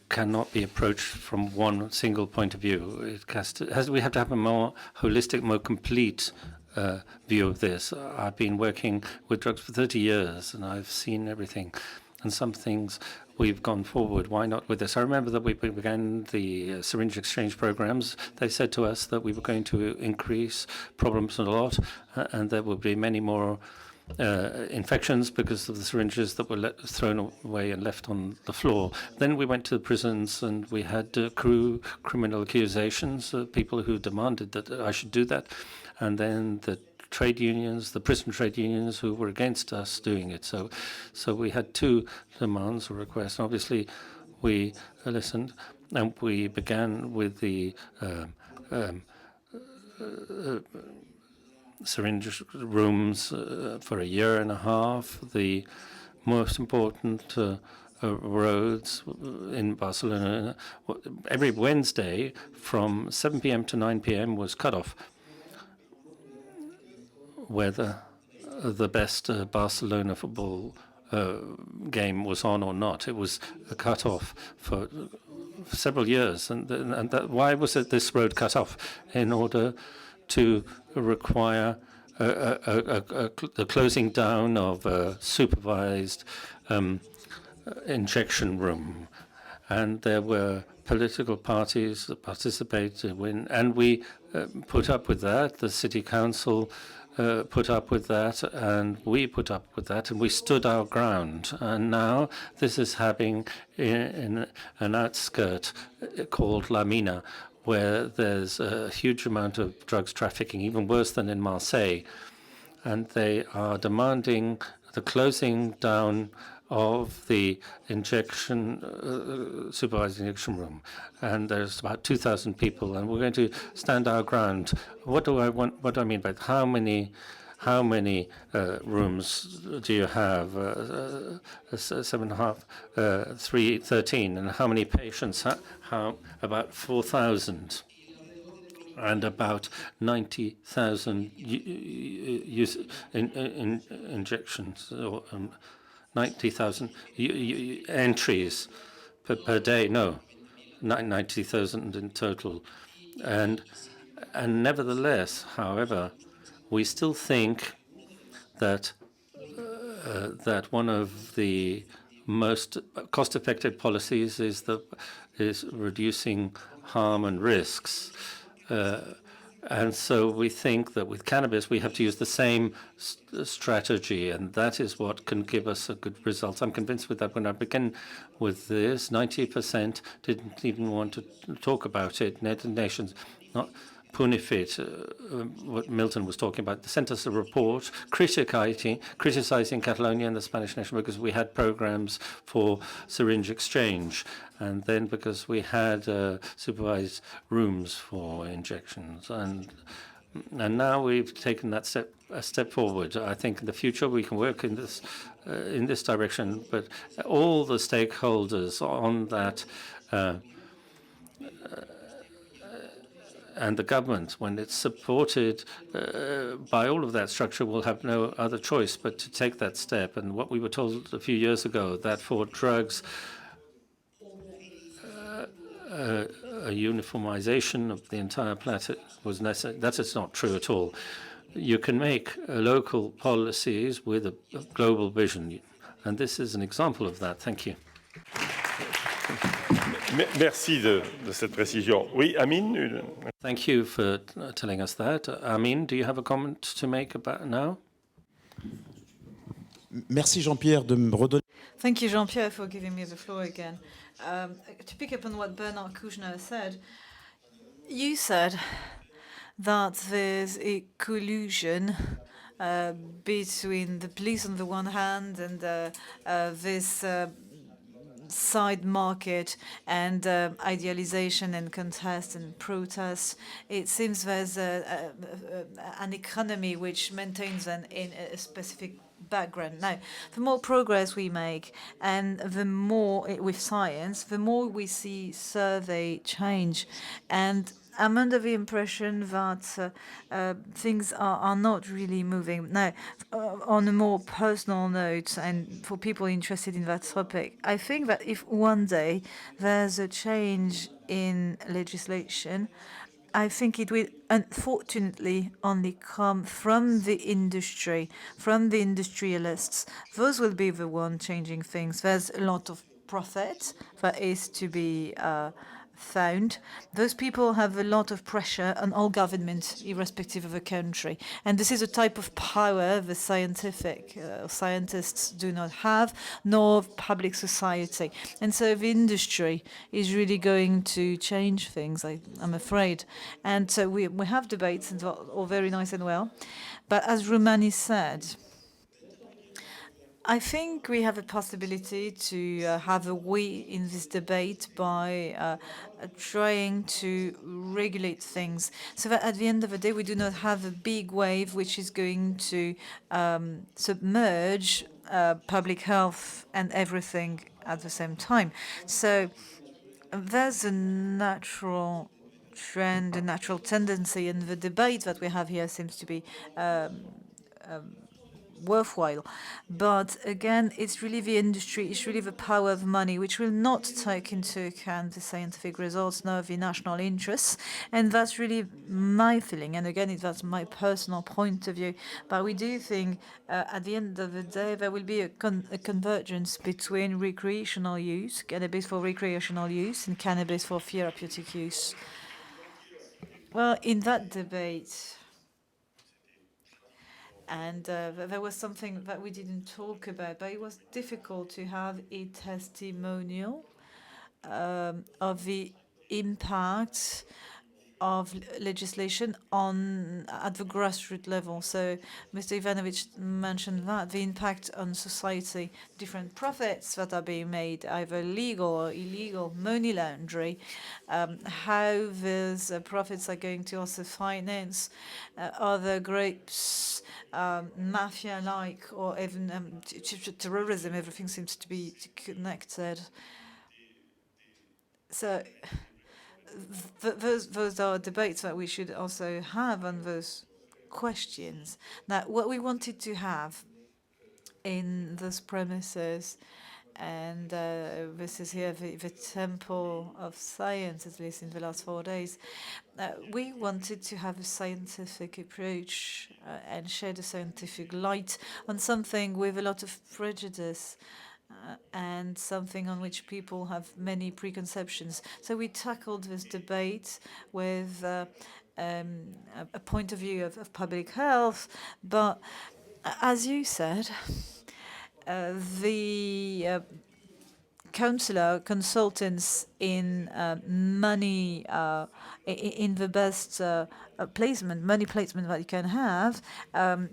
cannot be approached from one single point of view. We have to have a more holistic, more complete view of this. I've been working with drugs for 30 years, and I've seen everything. And some things we've gone forward. Why not with this? I remember that we began the syringe exchange programs. They said to us that we were going to increase problems a lot, and there would be many more infections because of the syringes that were thrown away and left on the floor. Then we went to the prisons, and we had criminal accusations of people who demanded that I should do that. And then the trade unions, the prison trade unions, who were against us doing it. So we had two demands or requests. And obviously, we listened, and we began with the syringe rooms for a year and a half. The most important roads in Barcelona, every Wednesday from 7 p.m. to 9 p.m. was cut off. Whether the best Barcelona football game was on or not. It was cut off for several years. Why was this road cut off? In order to require the closing down of a supervised injection room. And there were political parties that participated in, and we put up with that. The city council put up with that, and we put up with that, and we stood our ground. And now this is happening in an outskirt called La Mina, where there's a huge amount of drugs trafficking, even worse than in Marseille. And they are demanding the closing down of the supervised injection room. And there's about 2,000 people, and we're going to stand our ground. What do I mean by that? How many rooms do you have? 7.5, 13. And how many patients? About 4,000. And about 90,000 injections, or 90,000 entries per day. No, 90,000 in total. And nevertheless, however, we still think that that one of the most cost-effective policies is reducing harm and risks. And so we think that with cannabis, we have to use the same strategy, and that is what can give us a good result. I'm convinced with that. When I began with this, 90% didn't even want to talk about it. United Nations, not Punifit, what Milton was talking about, sent us a report criticizing Catalonia and the Spanish nation because we had programs for syringe exchange, and then because we had supervised rooms for injections, and now we've taken that a step forward. I think in the future we can work in this direction, but all the stakeholders on that. And the government, when it's supported by all of that structure, will have no other choice but to take that step. And what we were told a few years ago, that for drugs, a uniformization of the entire planet was necessary. That is not true at all. You can make local policies with a global vision. And this is an example of that. Thank you. Merci de cette précision. Oui, Amine. Thank you for telling us that. Amine, do you have a comment to make about now? Merci Jean-Pierre de me redonner. Thank you, Jean-Pierre, for giving me the floor again. To pick up on what Bernard Kouchner said, you said that there's a collusion between the police on the one hand and this side market and idealization and contest and protest. It seems there's an economy which maintains a specific background. Now, the more progress we make and the more with science, the more we see survey change. And I'm under the impression that things are not really moving. Now, on a more personal note, and for people interested in that topic, I think that if one day there's a change in legislation, I think it will unfortunately only come from the industry, from the industrialists. Those will be the ones changing things. There's a lot of profit that is to be found. Those people have a lot of pressure on all governments, irrespective of the country. And this is a type of power the scientists do not have, nor public society. And so the industry is really going to change things, I'm afraid. And so we have debates, and all very nice and well. But as Romani said, I think we have a possibility to have a way in this debate by trying to regulate things so that at the end of the day we do not have a big wave which is going to submerge public health and everything at the same time. So there's a natural trend, a natural tendency, and the debate that we have here seems to be worthwhile. But again, it's really the industry, it's really the power of money, which will not take into account the scientific results nor the national interests. And that's really my feeling. And again, that's my personal point of view. But we do think at the end of the day, there will be a convergence between recreational use, cannabis for recreational use, and cannabis for therapeutic use. Well, in that debate, and there was something that we didn't talk about, but it was difficult to have a testimonial of the impact of legislation at the grassroots level. So Mr. Ivanovic mentioned that, the impact on society, different profits that are being made, either legal or illegal, money laundering, how these profits are going to also finance other groups, mafia-like, or even terrorism. Everything seems to be connected. So those are debates that we should also have on those questions. Now, what we wanted to have in those premises, and this is here the temple of science, at least in the last 4 days, we wanted to have a scientific approach and shed a scientific light on something with a lot of prejudice. And something on which people have many preconceptions. So we tackled this debate with a point of view of public health, but as you said, the consultants in money, in the best money placement that you can have,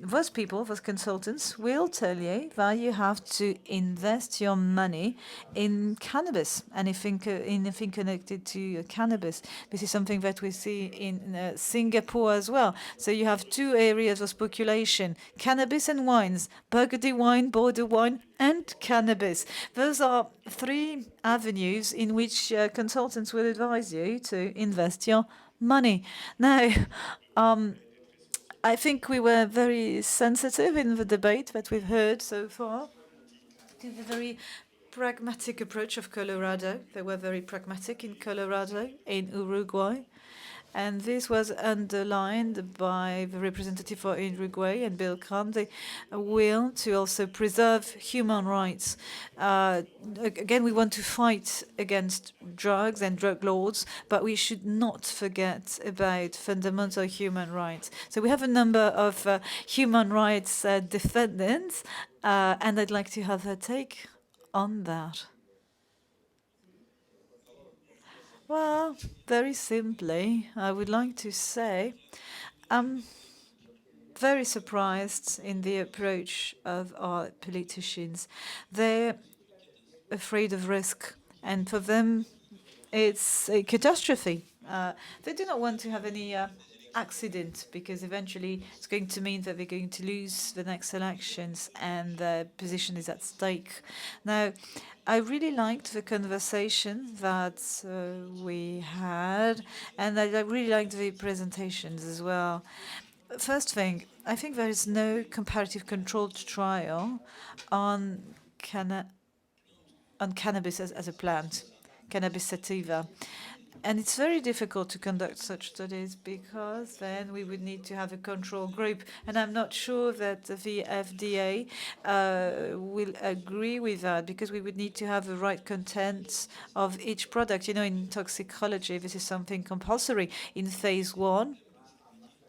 those people, those consultants will tell you that you have to invest your money in cannabis, anything connected to cannabis. This is something that we see in Singapore as well. So you have two areas of speculation: cannabis and wines, Burgundy wine, Bordeaux wine, and cannabis. Those are three avenues in which consultants will advise you to invest your money. Now, I think we were very sensitive in the debate that we've heard so far to the very pragmatic approach of Colorado. They were very pragmatic in Colorado, in Uruguay. And this was underlined by the representative for Uruguay and Bill Grande, a will to also preserve human rights. Again, we want to fight against drugs and drug lords, but we should not forget about fundamental human rights. So we have a number of human rights defendants, and I'd like to have her take on that. Well, very simply, I would like to say I'm very surprised in the approach of our politicians. They're afraid of risk, and for them, it's a catastrophe. They do not want to have any accident, because eventually it's going to mean that they're going to lose the next elections and their position is at stake. Now, I really liked the conversation that we had, and I really liked the presentations as well. First thing, I think there is no comparative controlled trial on cannabis as a plant, cannabis sativa. And it's very difficult to conduct such studies, because then we would need to have a control group. And I'm not sure that the FDA will agree with that, because we would need to have the right contents of each product. You know, in toxicology, this is something compulsory. In phase 1,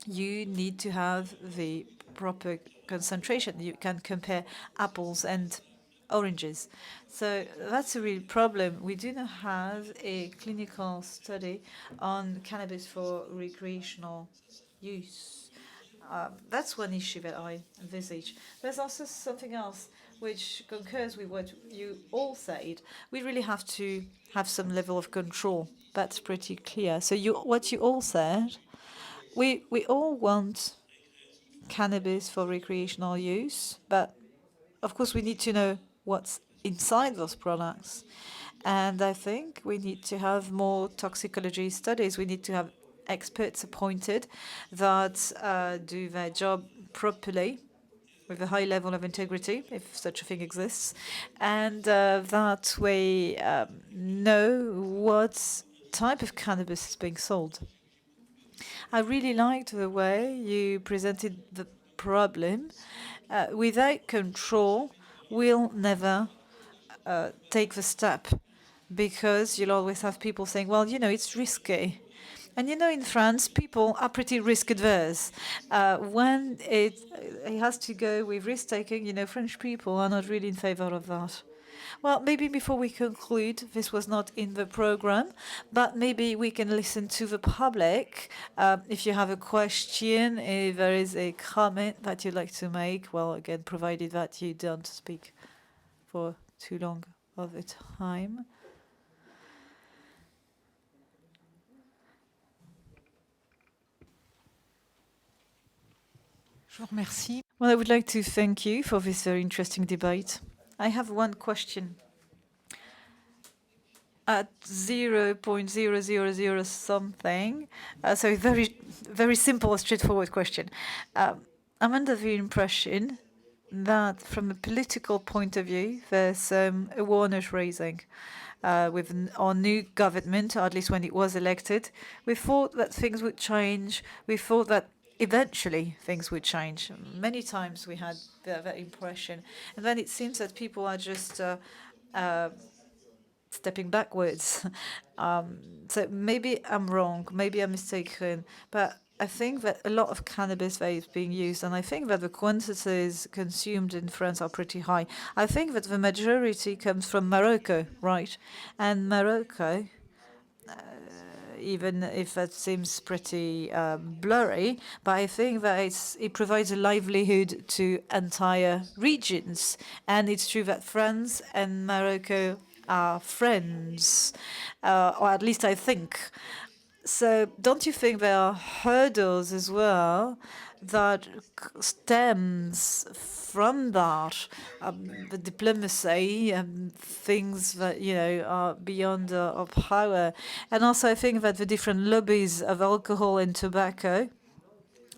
you need to have the proper concentration. You can compare apples and oranges. So that's a real problem. We do not have a clinical study on cannabis for recreational use. That's one issue that I envisage. There's also something else which concurs with what you all said. We really have to have some level of control. That's pretty clear. So what you all said, we all want cannabis for recreational use, but of course we need to know what's inside those products. And I think we need to have more toxicology studies. We need to have experts appointed that do their job properly with a high level of integrity, if such a thing exists, and that we know what type of cannabis is being sold. I really liked the way you presented the problem. Without control, we'll never take the step, because you'll always have people saying, well, you know, it's risky. And you know, in France, people are pretty risk adverse. When it has to go with risk taking, you know, French people are not really in favor of that. Well, maybe before we conclude, this was not in the program, but maybe we can listen to the public. If you have a question, if there is a comment that you'd like to make, well, again, provided that you don't speak for too long of a time. Well, I would like to thank you for this very interesting debate. I have one question. At 0.000 something, so very simple, straightforward question. I'm under the impression that from a political point of view, there's some awareness raising with our new government, or at least when it was elected. We thought that things would change. We thought that eventually things would change. Many times we had that impression. And then it seems that people are just stepping backwards. So maybe I'm wrong, maybe I'm mistaken, but I think that a lot of cannabis is being used, and I think that the quantities consumed in France are pretty high. I think that the majority comes from Morocco, right? And Morocco, even if that seems pretty blurry, but I think that it provides a livelihood to entire regions. And it's true that France and Morocco are friends, or at least I think. So don't you think there are hurdles as well that stems from that, the diplomacy and things that, you know, are beyond our power? And also I think that the different lobbies of alcohol and tobacco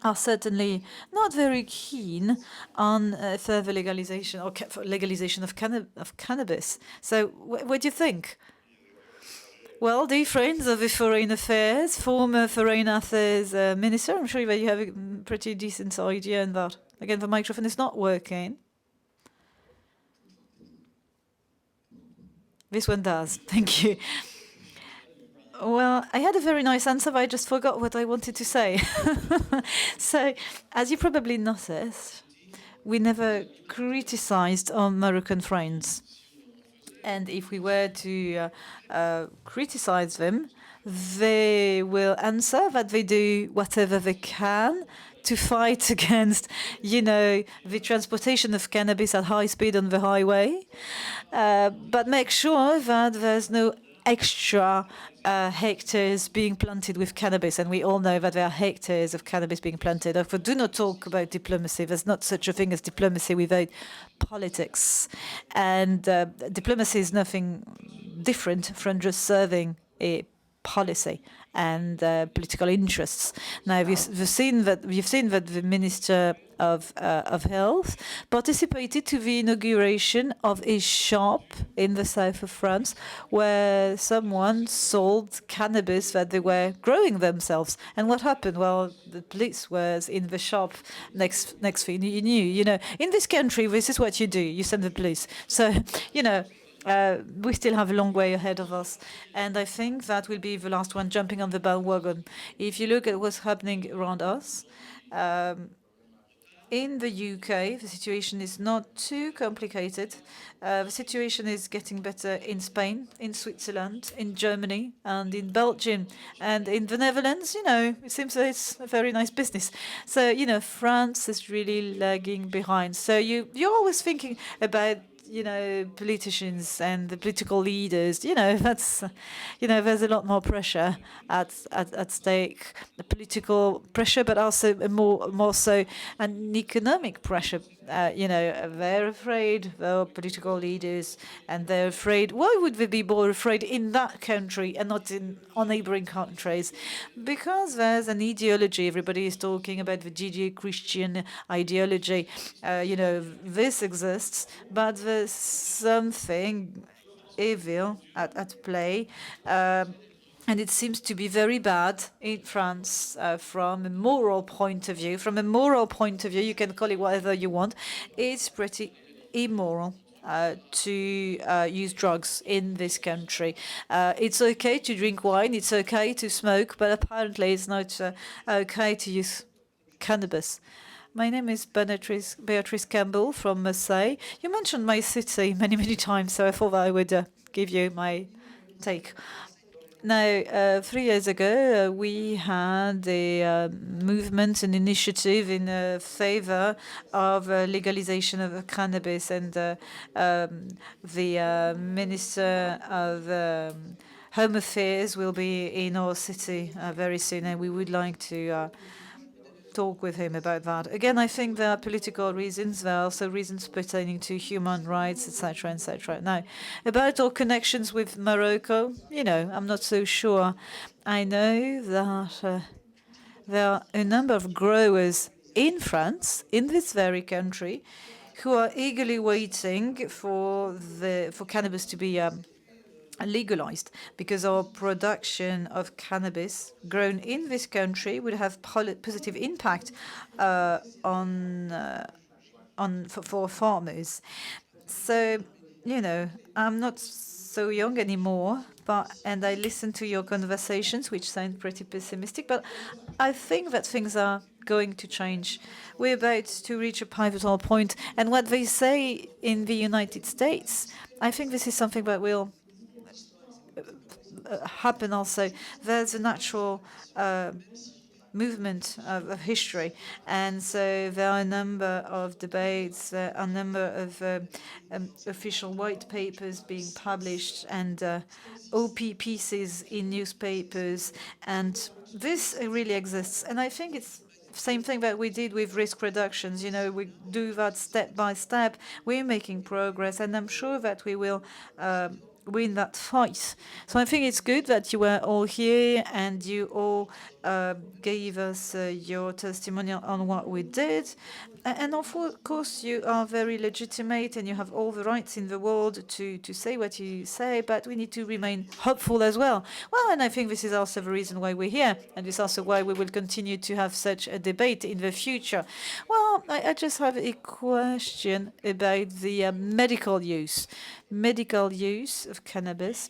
are certainly not very keen on further legalization or legalization of cannabis. So what do you think? Well, dear friends of the Foreign Affairs, former Foreign Affairs Minister, I'm sure that you have a pretty decent idea on that. Again, the microphone is not working. This one does. Thank you. Well, I had a very nice answer, but I just forgot what I wanted to say. So, as you probably noticed, we never criticized our Moroccan friends. And if we were to criticize them, they will answer that they do whatever they can to fight against, you know, the transportation of cannabis at high speed on the highway, but make sure that there's no extra hectares being planted with cannabis, and we all know that there are hectares of cannabis being planted. Therefore, do not talk about diplomacy. There's not such a thing as diplomacy without politics, and diplomacy is nothing different from just serving a policy and political interests. Now, you've seen that the Minister of Health participated to the inauguration of a shop in the south of France where someone sold cannabis that they were growing themselves. And what happened? Well, the police was in the shop. Next thing you knew, you know, in this country, this is what you do. You send the police. So, you know, we still have a long way ahead of us. And I think that will be the last one jumping on the bandwagon. If you look at what's happening around us, in the UK, the situation is not too complicated. The situation is getting better in Spain, in Switzerland, in Germany, and in Belgium. And in the Netherlands, you know, it seems that it's a very nice business. So, you know, France is really lagging behind. So you're always thinking about, you know, politicians and the political leaders. You know, that's, you know, there's a lot more pressure at stake, the political pressure, but also more so an economic pressure they're afraid, the political leaders, and they're afraid. Why would they be more afraid in that country and not on neighboring countries? Because there's an ideology. Everybody is talking about the Judeo-Christian ideology. This exists, but there's something evil at play. And it seems to be very bad in France from a moral point of view. From a moral point of view, you can call it whatever you want. It's pretty immoral to use drugs in this country. It's okay to drink wine. It's okay to smoke, but apparently it's not okay to use cannabis. My name is Beatrice Campbell from Marseille. You mentioned my city many, many times, so I thought I would give you my take. Now, 3 years ago, we had a movement, an initiative in favor of legalization of cannabis, and the Minister of Home Affairs will be in our city very soon, and we would like to talk with him about that. Again, I think there are political reasons. There are also reasons pertaining to human rights, etc., etc. Now, about our connections with Morocco, I'm not so sure. I know that there are a number of growers in France, in this very country, who are eagerly waiting for cannabis to be legalized, because our production of cannabis grown in this country would have positive impact for farmers. So, I'm not so young anymore, and I listen to your conversations, which sound pretty pessimistic, but I think that things are going to change. We're about to reach a pivotal point, and what they say in the United States, I think this is something that will happen also. There's a natural movement of history, and so there are a number of debates, a number of official white papers being published, and OP pieces in newspapers, and this really exists. And I think it's same thing that we did with risk reductions. We do that step by step. We're making progress, and I'm sure that we will win that fight. So I think it's good that you were all here and you all gave us your testimonial on what we did. And of course, you are very legitimate and you have all the rights in the world to say what you say, but we need to remain hopeful as well. Well, and I think this is also the reason why we're here, and it's also why we will continue to have such a debate in the future. Well, I just have a question about the medical use of cannabis.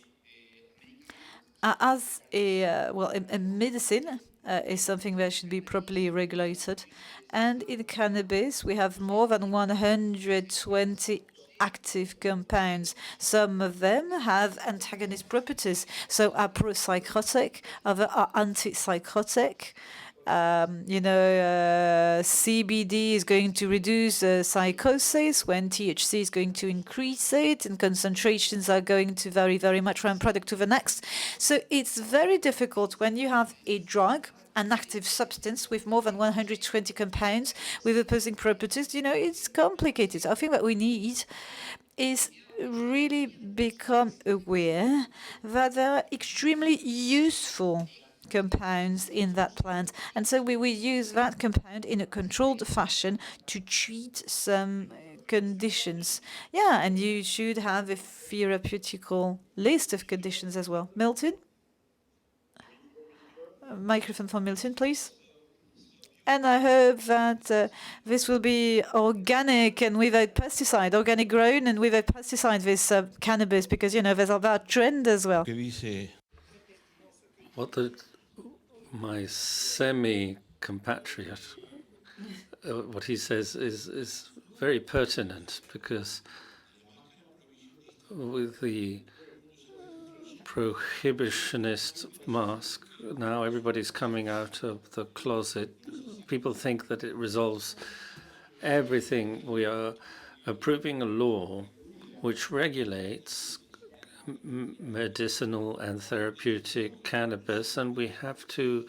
As a medicine is something that should be properly regulated. And in cannabis, we have more than 120 active compounds. Some of them have antagonist properties, so are pro-psychotic, other are antipsychotic. CBD is going to reduce psychosis, when THC is going to increase it, and concentrations are going to vary very much from product to the next. So it's very difficult when you have a drug, an active substance with more than 120 compounds with opposing properties. It's complicated. I think what we need is really become aware that there are extremely useful compounds in that plant, and so we will use that compound in a controlled fashion to treat some conditions. Yeah, and you should have a therapeutical list of conditions as well. Milton? Microphone for Milton, please. And I hope that this will be organic and without pesticide, organic grown and without pesticide, this cannabis, because, there's a bad trend as well. My semi-compatriot, what he says is very pertinent, because with the prohibitionist mask, now everybody's coming out of the closet. People think that it resolves everything. We are approving a law which regulates medicinal and therapeutic cannabis, and we have to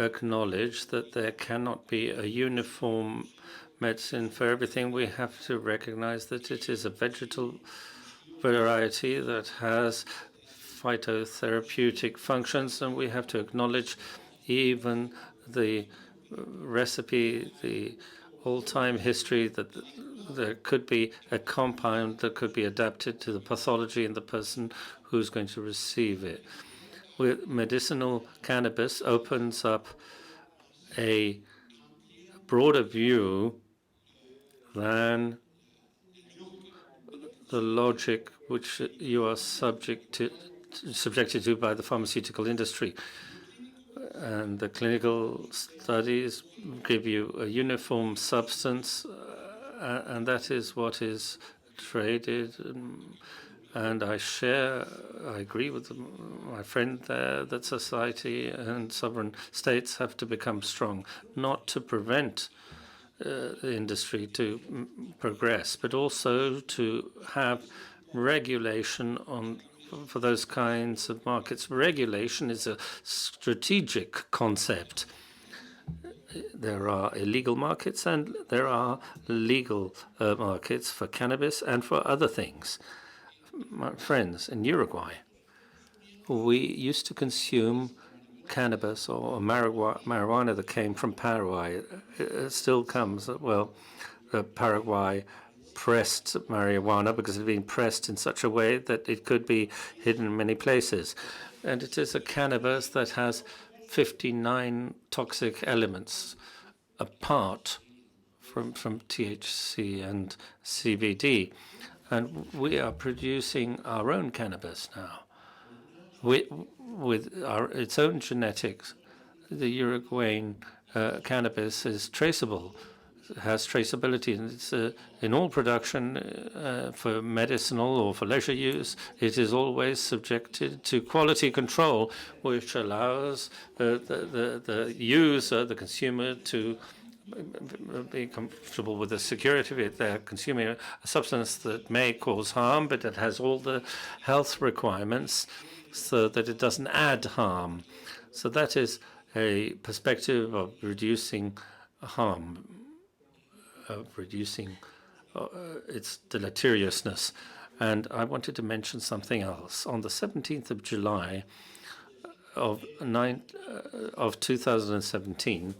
acknowledge that there cannot be a uniform medicine for everything, we have to recognize that it is a vegetal variety that has phytotherapeutic functions, and we have to acknowledge even the recipe, the all-time history, that there could be a compound that could be adapted to the pathology in the person who's going to receive it. With medicinal cannabis opens up a broader view than the logic which you are subjected to by the pharmaceutical industry. And the clinical studies give you a uniform substance, and that is what is traded. And I agree with my friend there that society and sovereign states have to become strong, not to prevent the industry to progress, but also to have regulation for those kinds of markets. Regulation is a strategic concept. There are illegal markets and there are legal markets for cannabis and for other things. My friends, in Uruguay, we used to consume cannabis or marijuana that came from Paraguay. It still comes, well, Paraguay pressed marijuana because it had been pressed in such a way that it could be hidden in many places. And it is a cannabis that has 59 toxic elements apart from THC and CBD. And we are producing our own cannabis now with its own genetics. The Uruguayan cannabis is traceable, has traceability, and it's in all production for medicinal or for leisure use. It is always subjected to quality control, which allows the user, the consumer, to be comfortable with the security of it. They're consuming a substance that may cause harm, but it has all the health requirements so that it doesn't add harm. So that is a perspective of reducing harm, of reducing its deleteriousness. And I wanted to mention something else. On the 17th of July of 2017,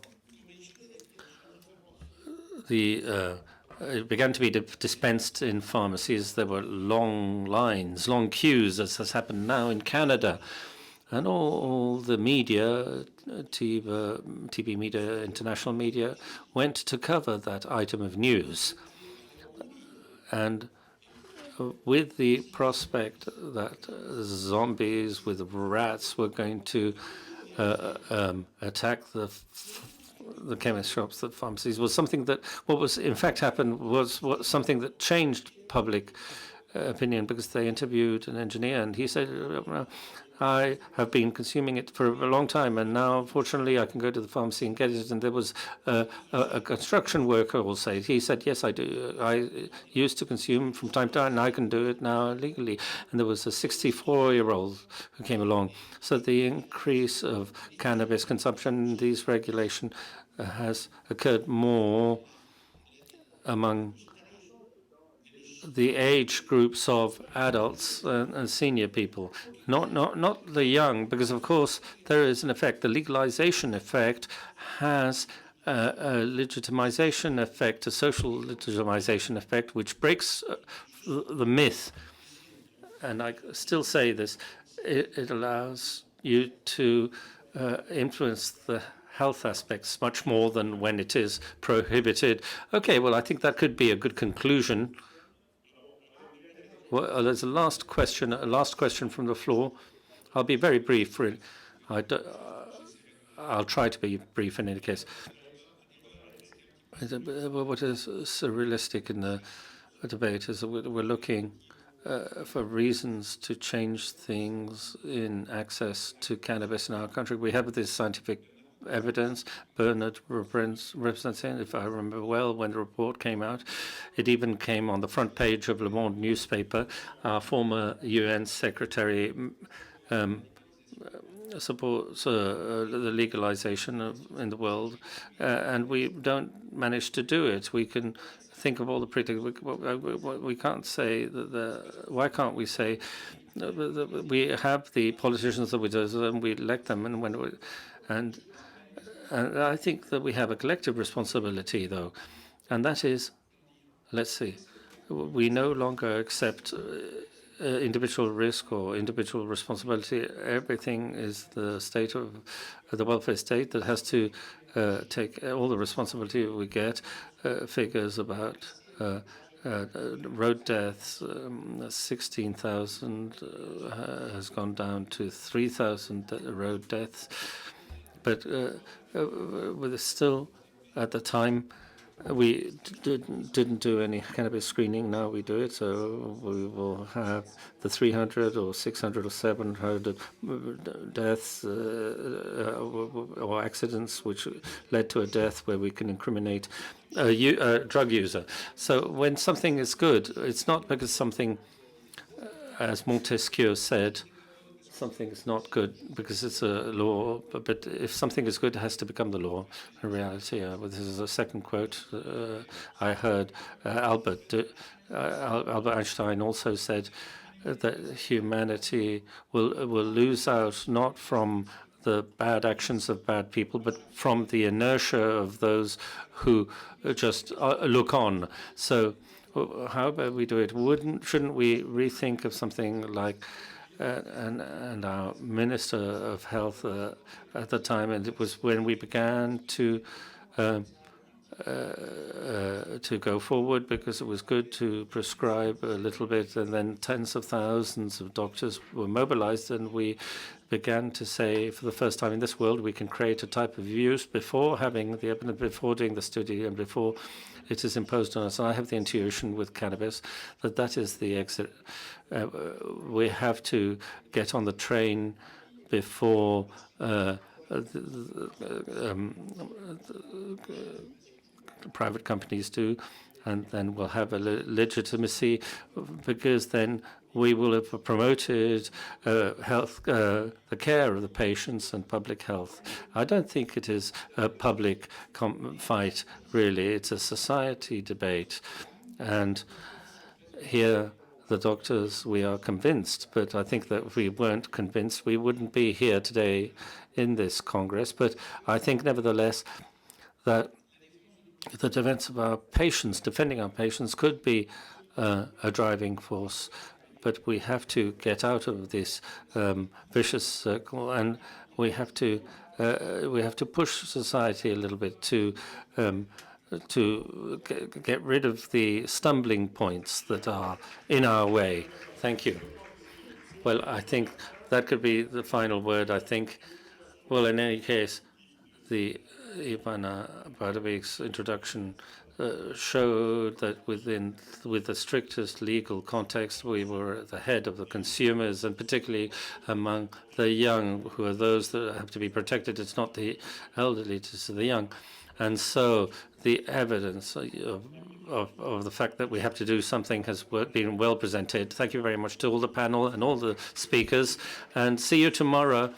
it began to be dispensed in pharmacies. There were long lines, long queues, as has happened now in Canada. And all the media, TV media, international media, went to cover that item of news. And with the prospect that zombies with rats were going to attack the chemist shops, the pharmacies, was something that what was in fact happened was something that changed public opinion, because they interviewed an engineer and he said, I have been consuming it for a long time, and now, fortunately, I can go to the pharmacy and get it. And there was a construction worker will say, he said, yes, I do. I used to consume from time to time, and I can do it now legally. And there was a 64-year-old who came along. So the increase of cannabis consumption, these regulation has occurred more among the age groups of adults and senior people, not the young, because of course there is an effect. The legalization effect has a legitimization effect, a social legitimization effect, which breaks the myth. And I still say this: it allows you to influence the health aspects much more than when it is prohibited. Okay, well, I think that could be a good conclusion. Well, there's a last question from the floor. I'll be very brief. I'll try to be brief in any case. What is surrealistic in the debate is that we're looking for reasons to change things in access to cannabis in our country. We have this scientific evidence. Bernard represents it, if I remember well, when the report came out. It even came on the front page of Le Monde newspaper. Our former UN secretary supports the legalization in the world, and we don't manage to do it. We can think of all the predictions. We can't say that why can't we say we have the politicians that we do, and we elect them, and I think that we have a collective responsibility, though, and that is, let's see, we no longer accept individual risk or individual responsibility. Everything is the state of the welfare state that has to take all the responsibility we get. Figures about road deaths, 16,000 has gone down to 3,000 road deaths. But with still, at the time, we didn't do any cannabis screening. Now we do it, so we will have the 300 or 600 or 700 deaths or accidents which led to a death where we can incriminate a drug user. So when something is good, it's not because something, as Montesquieu said, something is not good because it's a law, but if something is good, it has to become the law in reality. This is a second quote I heard. Albert Einstein also said that humanity will lose out not from the bad actions of bad people, but from the inertia of those who just look on. So how about we do it? Shouldn't we rethink of something like and our Minister of Health at the time, and it was when we began to go forward because it was good to prescribe a little bit, and then tens of thousands of doctors were mobilized, and we began to say, for the first time in this world, we can create a type of use before having the evidence, before doing the study, and before it is imposed on us. And I have the intuition with cannabis that that is the exit. We have to get on the train before private companies do, and then we'll have a legitimacy, because then we will have promoted health, the care of the patients and public health. I don't think it is a public fight, really. It's a society debate. And here, the doctors, we are convinced, but I think that if we weren't convinced, we wouldn't be here today in this Congress. But I think, nevertheless, that the defense of our patients, defending our patients, could be a driving force. But we have to get out of this vicious circle, and we have to push society a little bit to get rid of the stumbling points that are in our way. Thank you. Well, I think that could be the final word. I think, well, in any case, the Ivana Bardovic's introduction showed that with the strictest legal context, we were at the head of the consumers, and particularly among the young, who are those that have to be protected. It's not the elderly, it's the young. And so the evidence of the fact that we have to do something has been well presented. Thank you very much to all the panel and all the speakers, and see you tomorrow.